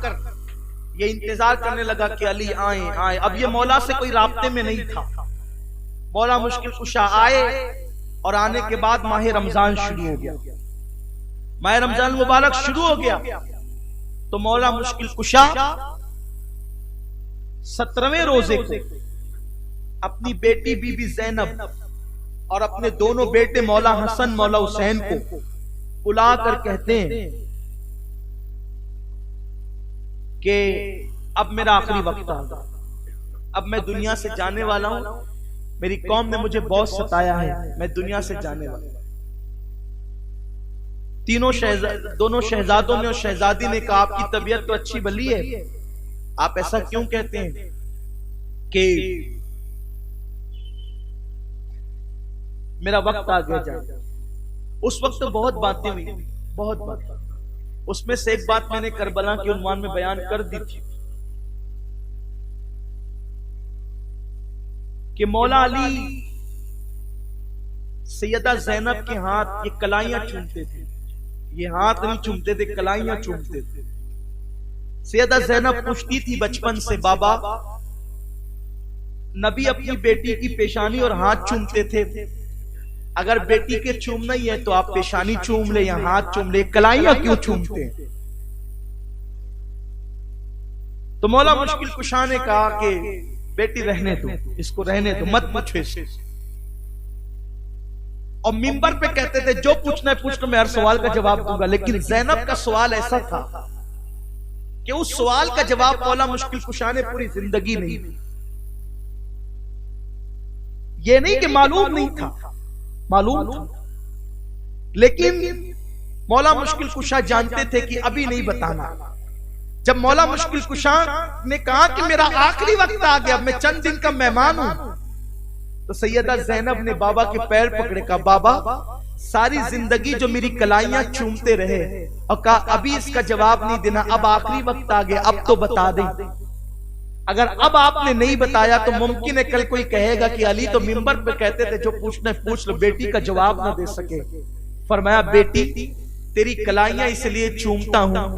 یہ انتظار کرنے لگا کہ علی آئیں آئیں۔ اب یہ مولا سے کوئی رابطے میں نہیں تھا۔ مولا مشکل کشا آئے، اور آنے کے بعد ماہ رمضان شروع ہو گیا، ماہ رمضان مبارک شروع ہو گیا۔ تو مولا مشکل کشا 17ویں روزے کو اپنی بیٹی بی بی زینب اور اپنے دونوں بیٹے مولا حسن مولا حسین کو بلا کر کہتے ہیں کہ اب میرا آخری وقت آ گیا، اب میں دنیا سے جانے والا ہوں، میری قوم نے مجھے بہت ستایا ہے، میں دنیا سے جانے والا ہوں۔ دونوں شہزادوں نے اور شہزادی نے کہا آپ کی طبیعت تو اچھی بھلی ہے، آپ ایسا کیوں کہتے ہیں کہ میرا وقت آ گیا جائے؟ اس وقت تو بہت باتیں ہوئی، بہت باتیں، اس میں سے ایک بات میں نے کربلا کے عنوان میں بیان کر دی تھی کہ مولا علی سیدہ زینب کے ہاتھ یہ کلائیاں چومتے تھے، یہ ہاتھ نہیں چومتے تھے، کلائیاں چومتے تھے۔ سیدہ زینب پوچھتی تھی بچپن سے، بابا نبی اپنی بیٹی کی پیشانی اور ہاتھ چومتے تھے، اگر بیٹی کے چومنا ہی ہے تو آپ پیشانی چوم لے یا ہاتھ چوم لے، کلائیاں کیوں چومتے ہیں؟ تو مولا مشکل کشا نے کہا کہ بیٹی رہنے دو، اس کو رہنے دو، مت پوچھو اس سے۔ اور منبر پہ کہتے تھے جو پوچھنا ہے پوچھ لو، میں ہر سوال کا جواب دوں گا، لیکن زینب کا سوال ایسا تھا کہ اس سوال کا جواب مولا مشکل کشا نے پوری زندگی نہیں دی۔ یہ نہیں کہ معلوم نہیں تھا، معلوم تھا، لیکن مولا مشکل کشا جانتے تھے کہ ابھی نہیں بتانا۔ جب مولا مشکل کشا نے کہا کہ میرا آخری وقت آ گیا، میں چند دن کا مہمان ہوں، تو سیدہ زینب نے بابا کے پیر پکڑے، کہا بابا ساری زندگی جو میری کلائیاں چومتے رہے، اور کہا ابھی اس کا جواب نہیں دینا، اب آخری وقت آ گیا، اب تو بتا دیں۔ اگر اب آپ نے نہیں بتایا تو ممکن ہے کل کوئی کہے گا کہ علی تو منبر پہ کہتے تھے جو پوچھنا ہے پوچھ لو، بیٹی کا جواب نہ دے سکے۔ فرمایا بیٹی تیری کلائیاں اس لیے چومتا ہوں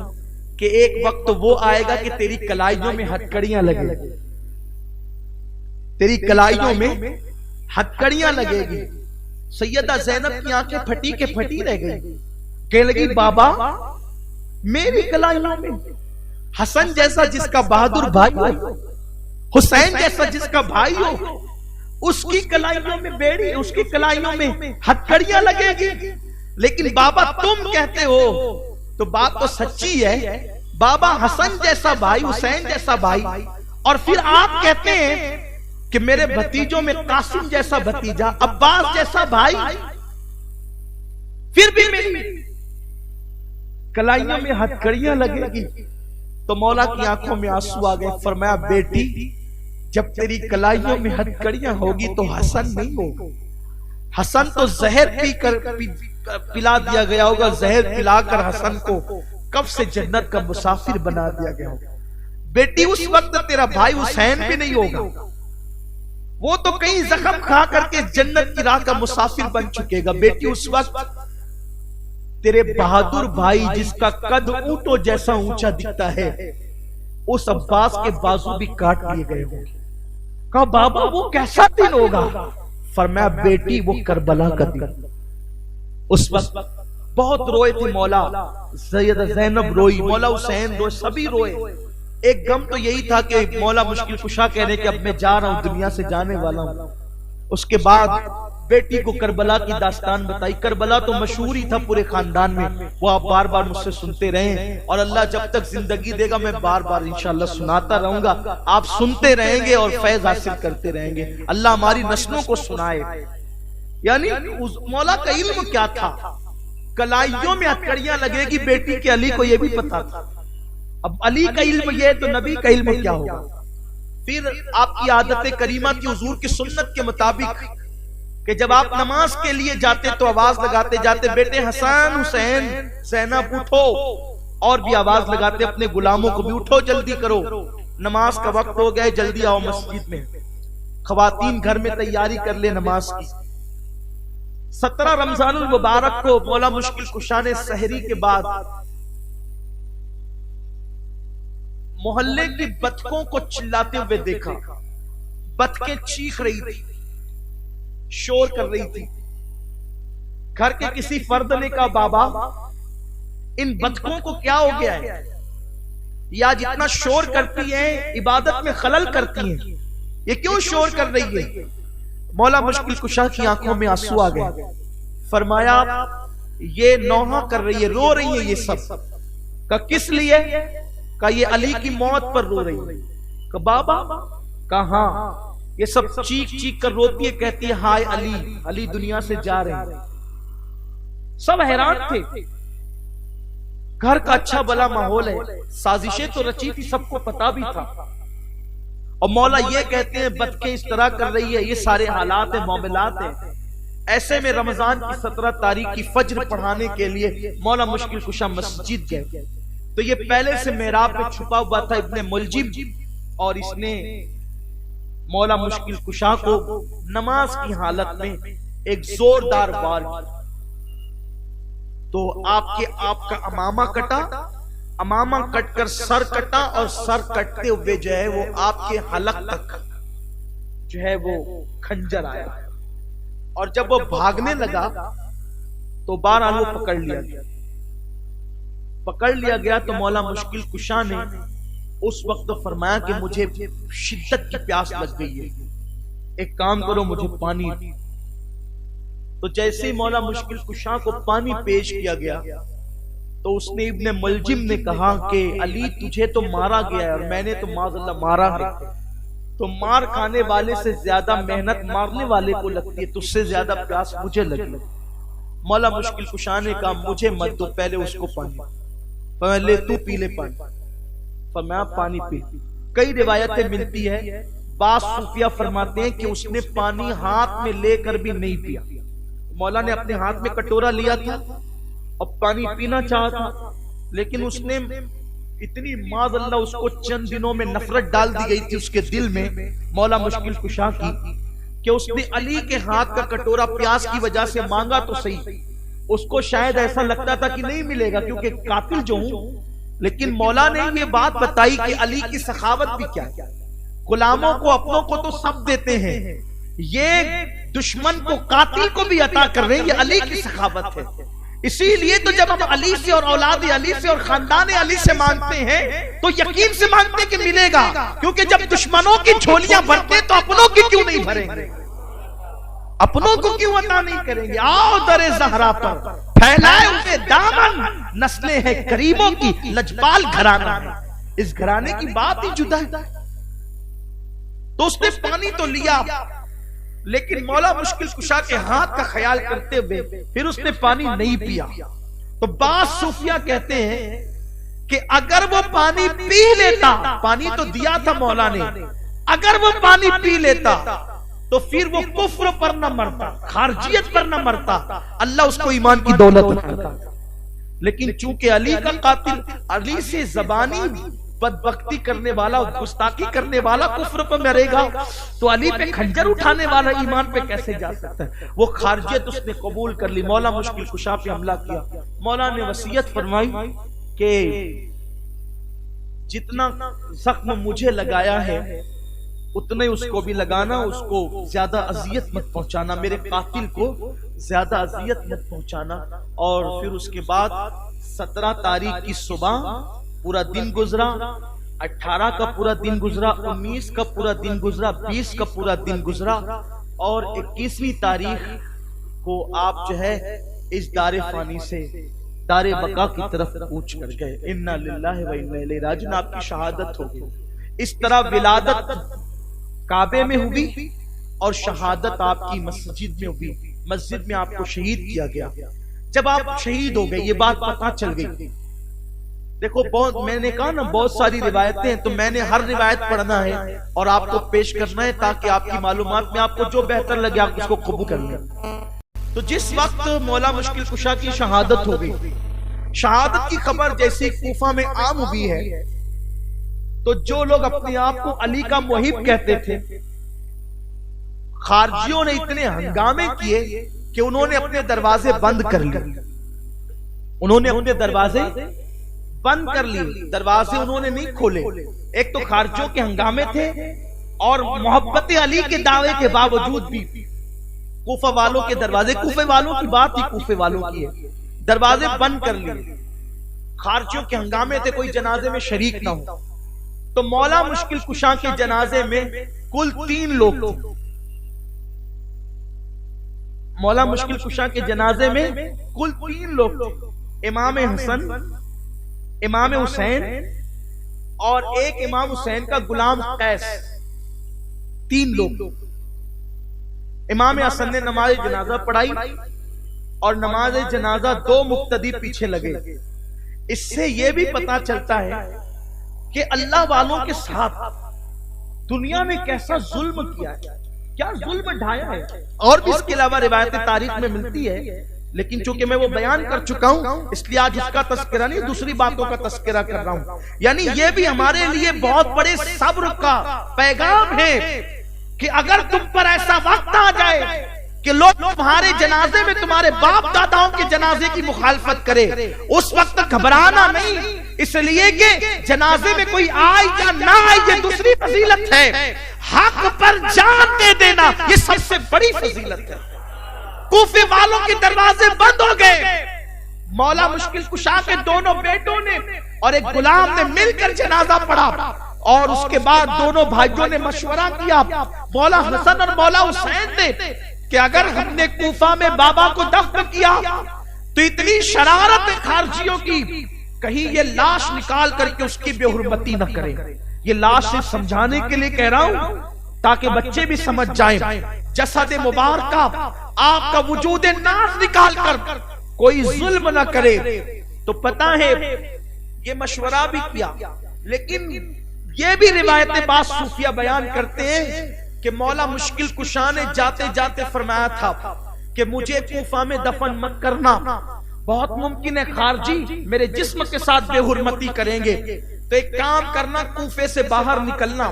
کہ ایک وقت وہ آئے گا کہ تیری کلائیوں میں ہتکڑیاں لگے گی، تیری کلائیوں میں ہتکڑیاں لگے گی۔ سیدہ زینب کی آنکھیں پھٹی کے پھٹی رہ گئی، کہنے لگی بابا میری کلائیوں میں حسن جیسا جس کا بہادر بھائی ہو، حسین جیسا جس کا بھائی ہو، اس کی کلائیوں میں بیڑی، اس کی کلائیوں میں ہتکڑیاں لگے گی، لیکن بابا تم کہتے ہو تو بات تو سچی ہے، بابا حسن جیسا بھائی، حسین جیسا بھائی، اور پھر آپ کہتے ہیں کہ میرے بھتیجوں میں قاسم جیسا بھتیجا، عباس جیسا بھائی، پھر بھی میری کلائیوں میں ہتکڑیاں لگے گی۔ تو مولا کی آنکھوں میں آنسو آ گئے، فرمایا بیٹی جب تیری کلائیوں میں ہتکڑیاں ہوگی تو حسن نہیں ہوگا، حسن تو زہر پی کر پلا دیا گیا ہوگا، زہر پلا کر حسن کو کب سے جنت کا مسافر بنا دیا گیا ہوگا۔ بیٹی اس وقت تیرا بھائی حسین بھی نہیں ہوگا، وہ تو کئی زخم کھا کر کے جنت کی راہ کا مسافر بن چکے گا۔ بیٹی اس وقت تیرے بہادر بھائی جس کا قد اونٹوں جیسا اونچا دکھتا ہے، اس عباس کے بازو بھی کاٹ لیے گئے ہوں گے۔ کہا بابا وہ کیسا دن ہوگا؟ فرمایا بیٹی وہ کربلا کا دن۔ اس وقت بہت روئے تھے مولا، سیدہ زینب روئی، مولا حسین روئے، سبھی روئے۔ ایک غم تو یہی تھا کہ مولا مشکل کشا کہنے کہ اب میں جا رہا ہوں، دنیا سے جانے والا ہوں۔ اس کے بعد بیٹی کو کربلا کی داستان بتائی۔ کربلا تو مشہور ہی تھا پورے خاندان میں، وہ آپ بار بار مجھ سے سنتے رہیں، اور اللہ جب تک زندگی دے گا میں بار بار انشاءاللہ سناتا رہوں گا، آپ سنتے رہیں گے اور فیض حاصل کرتے رہیں گے۔ اللہ ہماری نسلوں کو سنائے۔ یعنی مولا کا علم کیا تھا، کلائیوں میں ہتکڑیاں لگے گی بیٹی کے، علی کو یہ بھی پتا تھا۔ اب علی کا علم یہ تو نبی کا علم کیا ہوگا؟ پھر آپ کی عادت کریمہ کی، حضور کی سنت کے مطابق کہ جب آپ نماز کے لیے جاتے تو آواز لگاتے جاتے بیٹے حسن حسین زینب اٹھو، اور بھی آواز لگاتے اپنے غلاموں کو بھی اٹھو جلدی کرو، نماز کا وقت ہو گیا، جلدی آؤ مسجد میں۔ خواتین گھر میں تیاری کر لے نماز کی۔ 17 رمضان المبارک کو مولا مشکل کشا نے سحری کے بعد محلے کی بطخوں کو چلاتے ہوئے دیکھا۔ بطخیں چیخ رہی تھی، شور کر رہی تھی۔ گھر کے کسی فرد نے کہا بابا ان بطخوں کو کیا ہو گیا ہے؟ یا جتنا شور کرتی ہیں عبادت میں خلل کرتی ہیں، یہ کیوں شور کر رہی ہے؟ مولا مشکل کشا کی آنکھوں میں آنسو آ گئے، فرمایا یہ نوحہ کر رہی ہے، رو رہی ہے یہ سب، کہ کس لیے؟ کہ یہ علی کی موت پر رو رہی ہے۔ کہ بابا؟ کہ ہاں، یہ سب چیخ چیخ کر روتی ہے، کہتی ہے ہائے علی، علی دنیا سے جا رہے ہیں۔ سب حیران تھے، گھر کا اچھا بلا ماحول ہے، سازشیں تو رچی تھی، سب کو پتا بھی تھا، اور مولا یہ کہتے ہیں بچے اس طرح کر رہی ہے، یہ سارے حالات ہیں، معاملات ہیں۔ ایسے میں رمضان کی 17 تاریخ کی فجر پڑھانے کے لیے مولا مشکل کشا مسجد گئے، تو یہ پہلے سے محراب میں چھپا ہوا تھا ابن ملجم، اور اس نے مولا مشکل کشا کو نماز کی حالت میں ایک زوردار وار کی، تو آپ کا امامہ کٹا، امامہ کٹ کر سر کٹا، اور سر کٹتے ہوئے جو ہے وہ آپ کے حلق تک جو ہے وہ کھنجر آیا، اور جب وہ بھاگنے لگا تو بہرحال وہ پکڑ لیا گیا تو مولا مشکل کشا نے اس وقت فرمایا کہ مجھے شدت کی پیاس لگ گئی ہے، ایک کام کرو مجھے پانی۔ تو جیسے ہی مولا مشکل کشا کو پانی پیش کیا گیا تو اس نے ابن ملجم نے کہا کہ علی تجھے تو مارا گیا ہے اور میں نے تو معاذ اللہ مارا ہے، تو مار کھانے والے سے زیادہ محنت مارنے والے کو لگتی ہے، تجھ سے زیادہ پیاس مجھے لگی۔ مولا مشکل کشا نے کہا مجھے مت دو، پہلے اس کو پانی، پہلے تو پی لے پانی، فرمایا پانی پی۔ کئی روایتیں ملتی ہے، بعض صوفیہ فرماتے ہیں کہ اس نے پانی ہاتھ میں لے کر بھی نہیں پیا، مولا نے اپنے ہاتھ میں کٹورا لیا تھا اور پانی پینا چاہا تھا، لیکن اس نے اتنی معاذ اللہ اس کو چند دنوں میں نفرت ڈال دی گئی تھی اس کے دل میں مولا مشکل کشا کی، کہ اس نے علی کے ہاتھ کا کٹورا پیاس کی وجہ سے مانگا تو صحیح، اس کو شاید ایسا لگتا تھا کہ نہیں ملے گا کیونکہ قاتل جو ہوں، لیکن مولا نے یہ بات بتائی کہ علی کی سخاوت بھی کیا ہے، غلاموں کو اپنوں کو تو سب دیتے ہیں، یہ دشمن کو قاتل کو بھی عطا کر رہے ہیں، یہ علی کی سخاوت ہے۔ اسی لیے تو جب ہم علی سے اور اولاد علی سے اور خاندان علی سے مانگتے ہیں تو یقین سے مانگتے کہ ملے گا، کیونکہ جب دشمنوں کی جھولیاں بھرتے تو اپنوں کی کیوں نہیں بھریں گے، اپنوں کو کیوں عطا نہیں کریں گے؟ آؤ در زہرا پر پھیلائے اسے دامن، نسلیں ہیں کریموں کی لجپال گھرانہ، اس گھرانے کی بات ہی جدا ہے۔ تو اس نے پانی تو لیا، لیکن مولا مشکل کشا کے ہاتھ کا خیال کرتے ہوئے پھر اس نے پانی نہیں پیا۔ تو بعض صوفیہ کہتے ہیں کہ اگر وہ پانی پی لیتا، پانی تو دیا تھا مولا نے، اگر وہ پانی پی لیتا تو پھر وہ کفر پر نہ مرتا، خارجیت پر نہ مرتا، اللہ اس کو ایمان کی دولت دیتا، لیکن چونکہ علی کا قاتل، علی سے زبانی بدبختی کرنے والا اور گستاخی کرنے والا کفر پر مرے گا تو علی پہ خنجر اٹھانے والا ایمان پہ کیسے جا سکتا ہے؟ وہ خارجیت اس نے قبول کر لی، مولا مشکل کشا پہ حملہ کیا۔ مولا نے وصیت فرمائی کہ جتنا زخم مجھے لگایا ہے اتنے اس کو بھی لگانا، اس کو زیادہ اذیت مت پہنچانا، میرے قاتل کو زیادہ اذیت مت پہنچانا۔ اور پھر اس کے بعد 17 تاریخ کی صبح پورا دن گزرا، 18 کا پورا دن گزرا، 19 کا پورا دن گزرا، 20 کا پورا دن گزرا، اور 21ویں تاریخ کو آپ جو ہے اس دار فانی سے دار بقا کی طرف کوچ کر گئے۔ انا للہ و انا الیہ راجعون، آپ کی شہادت ہو گئی۔ اس طرح ولادت کعبے میں ہوئی اور شہادت آپ کی مسجد میں ہوئی، مسجد میں آپ کو شہید کیا گیا۔ جب آپ شہید ہو گئے یہ بات پتہ چل گئی، دیکھو بہت میں نے کہا نا بہت ساری روایتیں ہیں، تو میں نے ہر روایت پڑھنا ہے اور آپ کو پیش کرنا ہے تاکہ آپ کی معلومات میں آپ کو جو بہتر لگے آپ اس کو قبول کر لیں۔ تو جس وقت مولا مشکل کشا کی شہادت ہو گئی، شہادت کی خبر جیسی کوفہ میں عام ہوئی ہے، تو جو لوگ اپنے آپ کو علی کا محب کہتے تھے، خارجیوں نے اتنے ہنگامے کیے کہ انہوں نے اپنے دروازے بند کر لیے، انہوں نے اپنے دروازے بند کر لیے، دروازے انہوں نے نہیں کھولے۔ ایک تو خارجیوں کے ہنگامے تھے اور محبت علی کے دعوے کے باوجود بھی کوفہ والوں کے دروازے، کوفے والوں کی بات ہی کوفے والوں کی ہے، دروازے بند کر لیے۔ خارجیوں کے ہنگامے تھے، کوئی جنازے میں شریک نہ ہو. تو مولا مشکل کشا کے جنازے میں کل 3 لوگ تھے. مولا مشکل کشا کے جنازے میں کل 3 لوگ تھے. امام حسن، امام حسین اور ایک امام حسین کا غلام قیس. 3 لوگ. امام حسن نے نماز جنازہ پڑھائی اور نماز جنازہ 2 مقتدی پیچھے لگے. اس سے یہ بھی پتا چلتا ہے کہ اللہ والوں کے ساتھ دنیا میں کیسا ظلم کیا ہے، کیا ظلم ڈھایا ہے. اور بھی اس کے علاوہ روایت تاریخ میں ملتی ہے، لیکن چونکہ میں وہ بیان کر چکا ہوں اس لیے آج اس کا تذکرہ نہیں، دوسری باتوں کا تذکرہ کر رہا ہوں. یعنی یہ بھی ہمارے لیے بہت بڑے صبر کا پیغام ہے کہ اگر تم پر ایسا وقت آ جائے کہ لوگ تمہارے جنازے میں تمہارے باپ داداؤں کے جنازے کی مخالفت کرے، اس وقت گھبرانا نہیں، اس لیے کہ جنازے میں کوئی آئے یا نہ آئے یہ دوسری فضیلت ہے. حق پر جان دے دینا یہ سب سے بڑی فضیلت ہے. کوفے والوں کے دروازے بند ہو گئے. مولا مشکل کشا کے دونوں بیٹوں نے اور ایک غلام نے مل کر جنازہ پڑھا، اور اس کے بعد دونوں بھائیوں نے مشورہ کیا، مولا حسن اور مولا حسین نے، کہ اگر ہم نے کوفہ میں بابا کو دفن کیا تو اتنی شرارت خارجیوں کی، کہیں یہ لاش نکال کر کے اس کی بے حرمتی نہ کرے. یہ لاش سے سمجھانے کے لیے کہہ رہا ہوں تاکہ بچے بھی سمجھ جائیں. جسد مبارکہ آپ کا وجود ناز نکال کر کوئی ظلم نہ کرے. تو پتہ ہے یہ مشورہ بھی کیا، لیکن یہ بھی روایت بعض صوفیہ بیان کرتے ہیں کہ مولا مشکل کشا نے جاتے جاتے فرمایا تھا کہ مجھے کوفہ میں دفن مت کرنا، بہت ممکن ہے خارجی میرے جسم کے ساتھ بے حرمتی کریں گے. تو ایک کام کرنا، کوفے سے باہر نکلنا،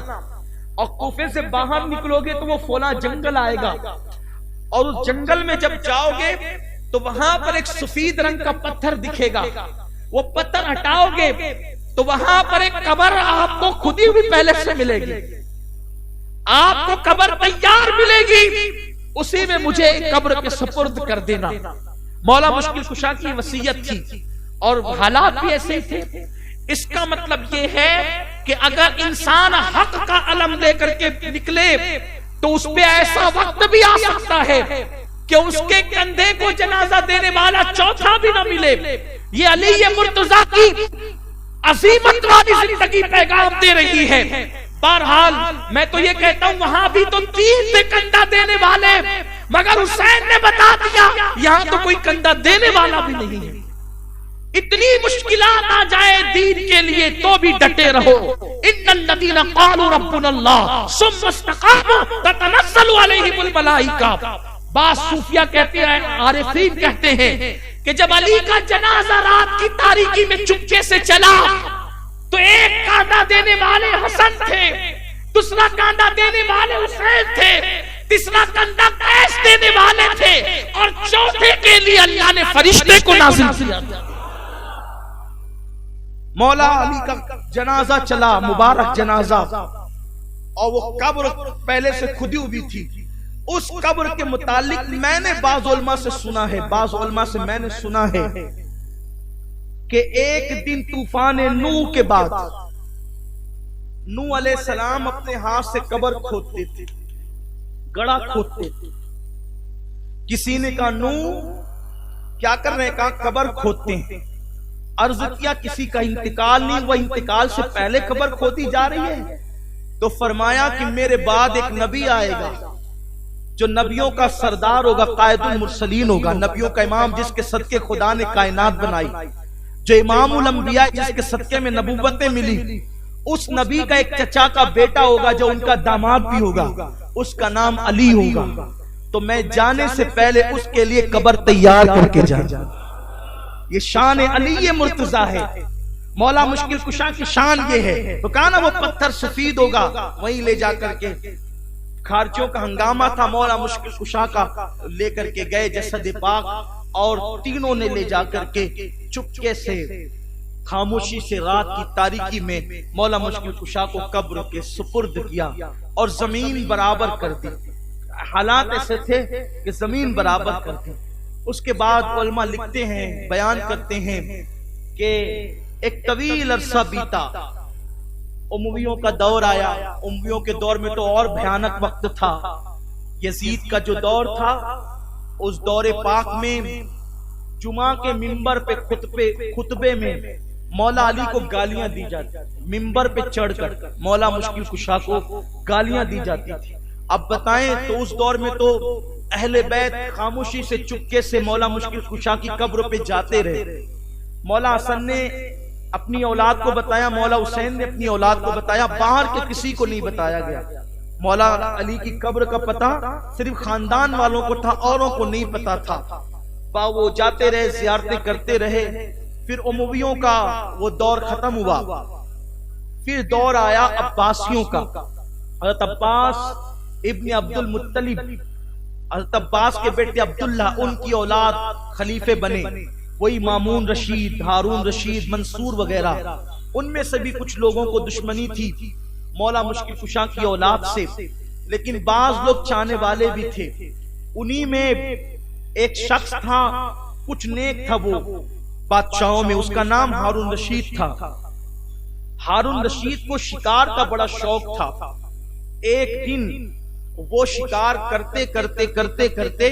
اور کوفے سے باہر نکلو گے تو وہ فولا جنگل آئے گا، اور اس جنگل میں جب جاؤ گے تو وہاں پر ایک سفید رنگ کا پتھر دکھے گا. وہ پتھر ہٹاؤ گے تو وہاں پر ایک قبر آپ کو کھدی ہوئی پہلے سے ملے گی. آپ کو قبر تیار ملے گی، اسی میں مجھے قبر کے سپرد کر دینا. مولا مشکل کشا کی وصیت تھی اور حالات بھی ایسے تھے. اس کا مطلب یہ ہے کہ اگر انسان حق کا علم لے کر کے نکلے تو اس پہ ایسا وقت بھی آ سکتا ہے کہ اس کے کندھے کو جنازہ دینے والا چوتھا بھی نہ ملے. یہ علی مرتضیٰ کی عظیمت والی زندگی پیغام دے رہی ہے. بہرحال میں تو یہ کہتا ہوں وہاں بھی تو 3 سے کندھا دینے والے، مگر حسین نے بتا دیا یہاں تو کوئی کندھا دینے والا بھی نہیں ہے. اتنی مشکلات آ جائے دین کے لیے تو بھی ڈٹے رہو. ان الذین قالوا ربنا اللہ ثم استقاموا تتنزل علیہم الملائکہ. بعض صوفیہ کہتے ہیں، عارفین کہتے ہیں کہ جب علی کا جنازہ رات کی تاریکی میں چپکے سے چلا تو ایک کاندھا دینے والے حسن تھے، دوسرا کاندھا دینے والے حسین تھے، تیسرا کاندھا قیس دینے والے تھے، اور چوتھے کے لیے اللہ نے فرشتے کو نازل کیا. مولا علی کا جنازہ چلا، مبارک جنازہ، اور وہ قبر پہلے سے کھدی ہوئی تھی. اس قبر کے متعلق میں نے بعض علماء سے سنا ہے، بعض علماء سے میں نے سنا ہے کہ ایک دن طوفان نوح کے بعد نوح علیہ السلام اپنے ہاتھ سے قبر کھودتے تھے، گڑھا کھودتے تھے. کسی نے کہا نوح کیا کر رہے ہیں؟ کہا قبر کھودتے ہیں. عرض کیا کسی کا انتقال نہیں ہوا، انتقال سے پہلے قبر کھودی جا رہی ہے؟ تو فرمایا کہ میرے بعد ایک نبی آئے گا جو نبیوں کا سردار ہوگا، قائد المرسلین ہوگا، نبیوں کا امام، جس کے صدقے خدا نے کائنات بنائی، جو امام الانبیاء جس کے صدقے میں نبوتیں ملی. اس نبی کا ایک چچا کا بیٹا ہوگا جو ان کا داماد بھی ہوگا، اس کا نام علی ہوگا. تو میں جانے سے پہلے اس کے لیے قبر تیار کر کے جاؤں. یہ شان علی مرتضیٰ ہے. مولا مشکل کشا کی شان یہ ہے. تو کہا نا وہ پتھر سفید ہوگا، وہیں لے جا کر کے خارجیوں کا ہنگامہ تھا، مولا مشکل کشا کا لے کر کے گئے جسد پاک، اور تینوں نے لے جا کر کے چپکے سے خاموشی سے رات کی تاریکی میں مولا مشکل کشا کو قبر کے سپرد کیا اور زمین برابر کر دی. حالات ایسے تھے کہ زمین برابر کر دی. اس کے بعد علماء لکھتے ہیں، بیان کرتے ہیں کہ ایک طویل عرصہ بیتا، امویوں کا دور آیا. امویوں کے دور میں تو اور بھیانک وقت تھا. یزید کا جو دور تھا، اس دور پاک میں جمعہ کے منبر پہ خطبے میں مولا علی کو گالیاں دی جاتی، منبر پہ چڑھ کر مولا مشکل کشا کو گالیاں دی جاتی تھی. اب بتائیں تو اس دور میں تو اہل بیت خاموشی سے چپکے سے مولا مشکل کشا کی قبر پہ جاتے رہے. مولا حسن نے اپنی اولاد کو بتایا، مولا حسین نے اپنی اولاد کو بتایا، باہر کے کسی کو نہیں بتایا گیا. مولا علی کی قبر کا پتہ صرف خاندان والوں کو تھا، اوروں کو نہیں پتا تھا. وہ جاتے رہے، زیارتیں کرتے رہے. پھر امویوں کا وہ دور ختم ہوا. پھر دور آیا عباسیوں کا. حضرت عباس ابن عبد المطلب، حضرت عباس کے بیٹے عبداللہ، ان کی اولاد خلیفے بنے. وہی مامون رشید، ہارون رشید، منصور وغیرہ. ان میں سے بھی کچھ لوگوں کو دشمنی تھی مولا مشکل کشا کی اولاد سے، لیکن بعض لوگ چاہنے والے بھی تھے. انہی میں ایک شخص تھا، کچھ نیک تھا وہ بادشاہوں میں، اس کا نام ہارون رشید تھا. ہارون رشید کو شکار کا بڑا شوق تھا. ایک دن وہ شکار کرتے کرتے کرتے کرتے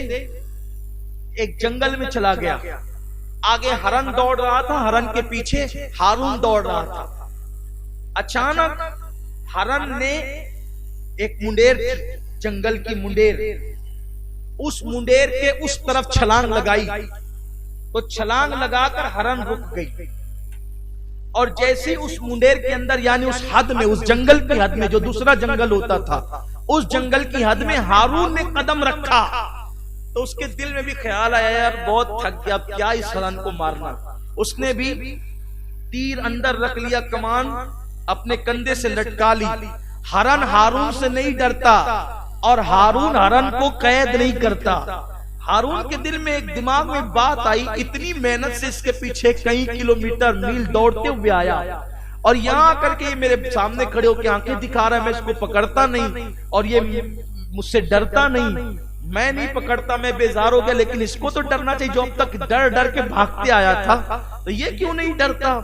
ایک جنگل میں چلا گیا. آگے ہرن دوڑ رہا تھا، ہرن کے پیچھے ہارون دوڑ رہا تھا. اچانک ہرن نے ایک منڈیر، جنگل کی منڈیر، اس منڈیر کے اس طرف چھلانگ لگائی تو چھلانگ لگا کر ہرن رک گئی. اور جیسے اس منڈیر کے اندر، یعنی اس حد میں، اس جنگل کی حد میں، جو دوسرا جنگل ہوتا تھا، اس جنگل کی حد میں ہارون نے قدم رکھا تو اس کے دل میں بھی خیال آیا، یار بہت تھک گیا، کیا اس ہرن کو مارنا. اس نے بھی تیر اندر رکھ لیا، کمان اپنے کندھے سے لٹکا لی. ہرن ہارون سے نہیں ڈرتا اور ہارون ہرن کو قید نہیں کرتا. ہارون کے دل میں ایک دماغ میں بات آئی، اتنی محنت سے اس کے پیچھے کئی کلومیٹر میل دوڑتے ہوئے آیا اور یہاں کر کے یہ میرے سامنے کھڑے ہو کے آنکھیں دکھا رہا ہے، میں اس کو پکڑتا نہیں اور یہ مجھ سے ڈرتا نہیں. میں نہیں پکڑتا، میں بیزار ہو گیا، لیکن اس کو تو ڈرنا چاہیے جو اب تک ڈر ڈر کے بھاگتے آیا تھا، تو یہ کیوں نہیں ڈرتا.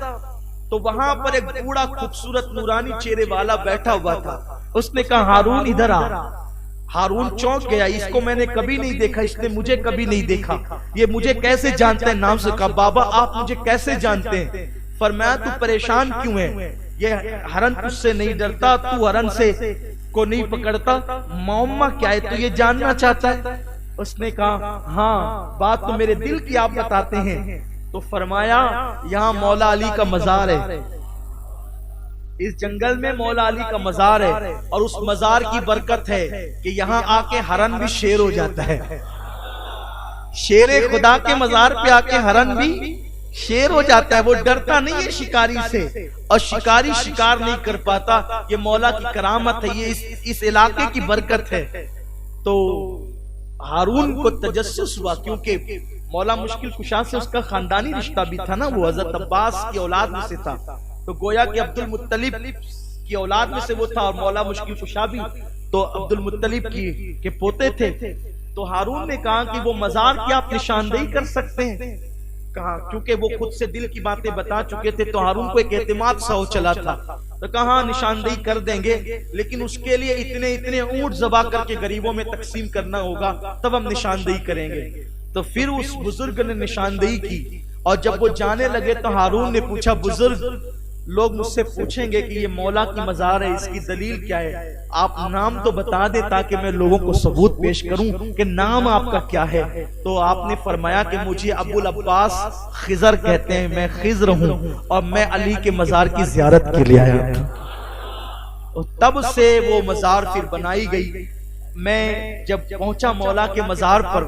تو وہاں پر ایک بوڑھا خوبصورت نورانی چہرے والا بیٹھا ہوا تھا. اس نے کہا ہارون ادھر آ. ہارون چونک گیا، اس کو میں نے کبھی نہیں دیکھا، اس نے مجھے کبھی نہیں دیکھا، یہ مجھے کیسے جانتا ہے. نام سے کہا بابا آپ مجھے کیسے جانتے ہیں؟ فرمایا تو پریشان کیوں ہے؟ یہ ہرن تجھ سے نہیں ڈرتا، تو ہرن سے کو نہیں پکڑتا، معمہ کیا ہے تو یہ جاننا چاہتا ہے؟ اس نے کہا ہاں بات تو میرے دل کی آپ بتاتے ہیں. تو فرمایا یہاں مولا علی کا مزار ہے، اس جنگل میں مولا علی کا مزار ہے، اور اس مزار کی برکت ہے کہ یہاں آ کے ہرن بھی شیر ہو جاتا ہے. شیر خدا کے مزار پہ آ کے ہرن بھی شیر ہو جاتا ہے. وہ ڈرتا نہیں ہے شکاری سے، اور شکاری شکار نہیں کر پاتا. یہ مولا کی کرامت ہے، یہ اس علاقے کی برکت ہے. تو ہارون کو تجسس ہوا، کیونکہ مولا مشکل کشا سے اس کا خاندانی رشتہ بھی تھا نا، وہ حضرت عباس کی اولاد میں سے تھا. تو گویا کہ عبد المطلب کی اولاد میں سے وہ تھا، اور مولا مشکل کشا بھی تو عبد المطلب کے پوتے تھے. تو ہارون نے کہا کہ وہ مزار کی آپ نشاندہی کر سکتے ہیں؟ کہا کیونکہ وہ خود سے دل کی باتیں بتا چکے تھے، تو ہارون کو ایک اعتماد سا ہو چلا تھا. تو کہا نشاندہی کر دیں گے، لیکن اس کے لیے اتنے اونٹ ذبح کر کے غریبوں میں تقسیم کرنا ہوگا، تب ہم نشاندہی کریں گے. تو پھر اس بزرگ نے نشاندہی کی، اور جب وہ جانے لگے تو ہارون نے پوچھا بزرگ لوگ مجھ سے پوچھیں گے کہ یہ مولا کی مزار ہے، اس کی دلیل کیا ہے؟ آپ نام تو بتا دیں تاکہ میں لوگوں کو ثبوت پیش کروں کہ نام آپ کا کیا ہے. تو آپ نے فرمایا کہ مجھے ابو العباس خضر کہتے ہیں، میں خضر ہوں اور میں علی کے مزار کی زیارت کے لیے آیا ہوں. تب سے وہ مزار پھر بنائی گئی. میں جب پہنچا مولا کے مزار پر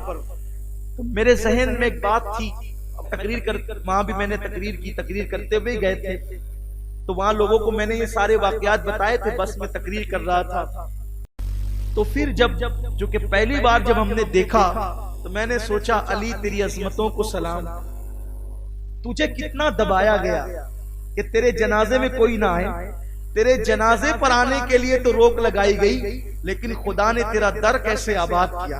تو میرے ذہن میں ایک بات تھی. تقریر کر وہاں بھی میں نے تقریر کی، تقریر کرتے ہوئے گئے تھے تو وہاں لوگوں کو میں نے یہ سارے واقعات بتائے تھے، بس میں تقریر کر رہا تھا. تو پھر جب جو کہ پہلی بار جب ہم نے دیکھا تو میں نے سوچا علی تیری عظمتوں کو سلام، تجھے کتنا دبایا گیا کہ تیرے جنازے میں کوئی نہ آئے. تیرے جنازے پر آنے کے لیے تو روک لگائی گئی، لیکن خدا نے تیرا در کیسے آباد کیا.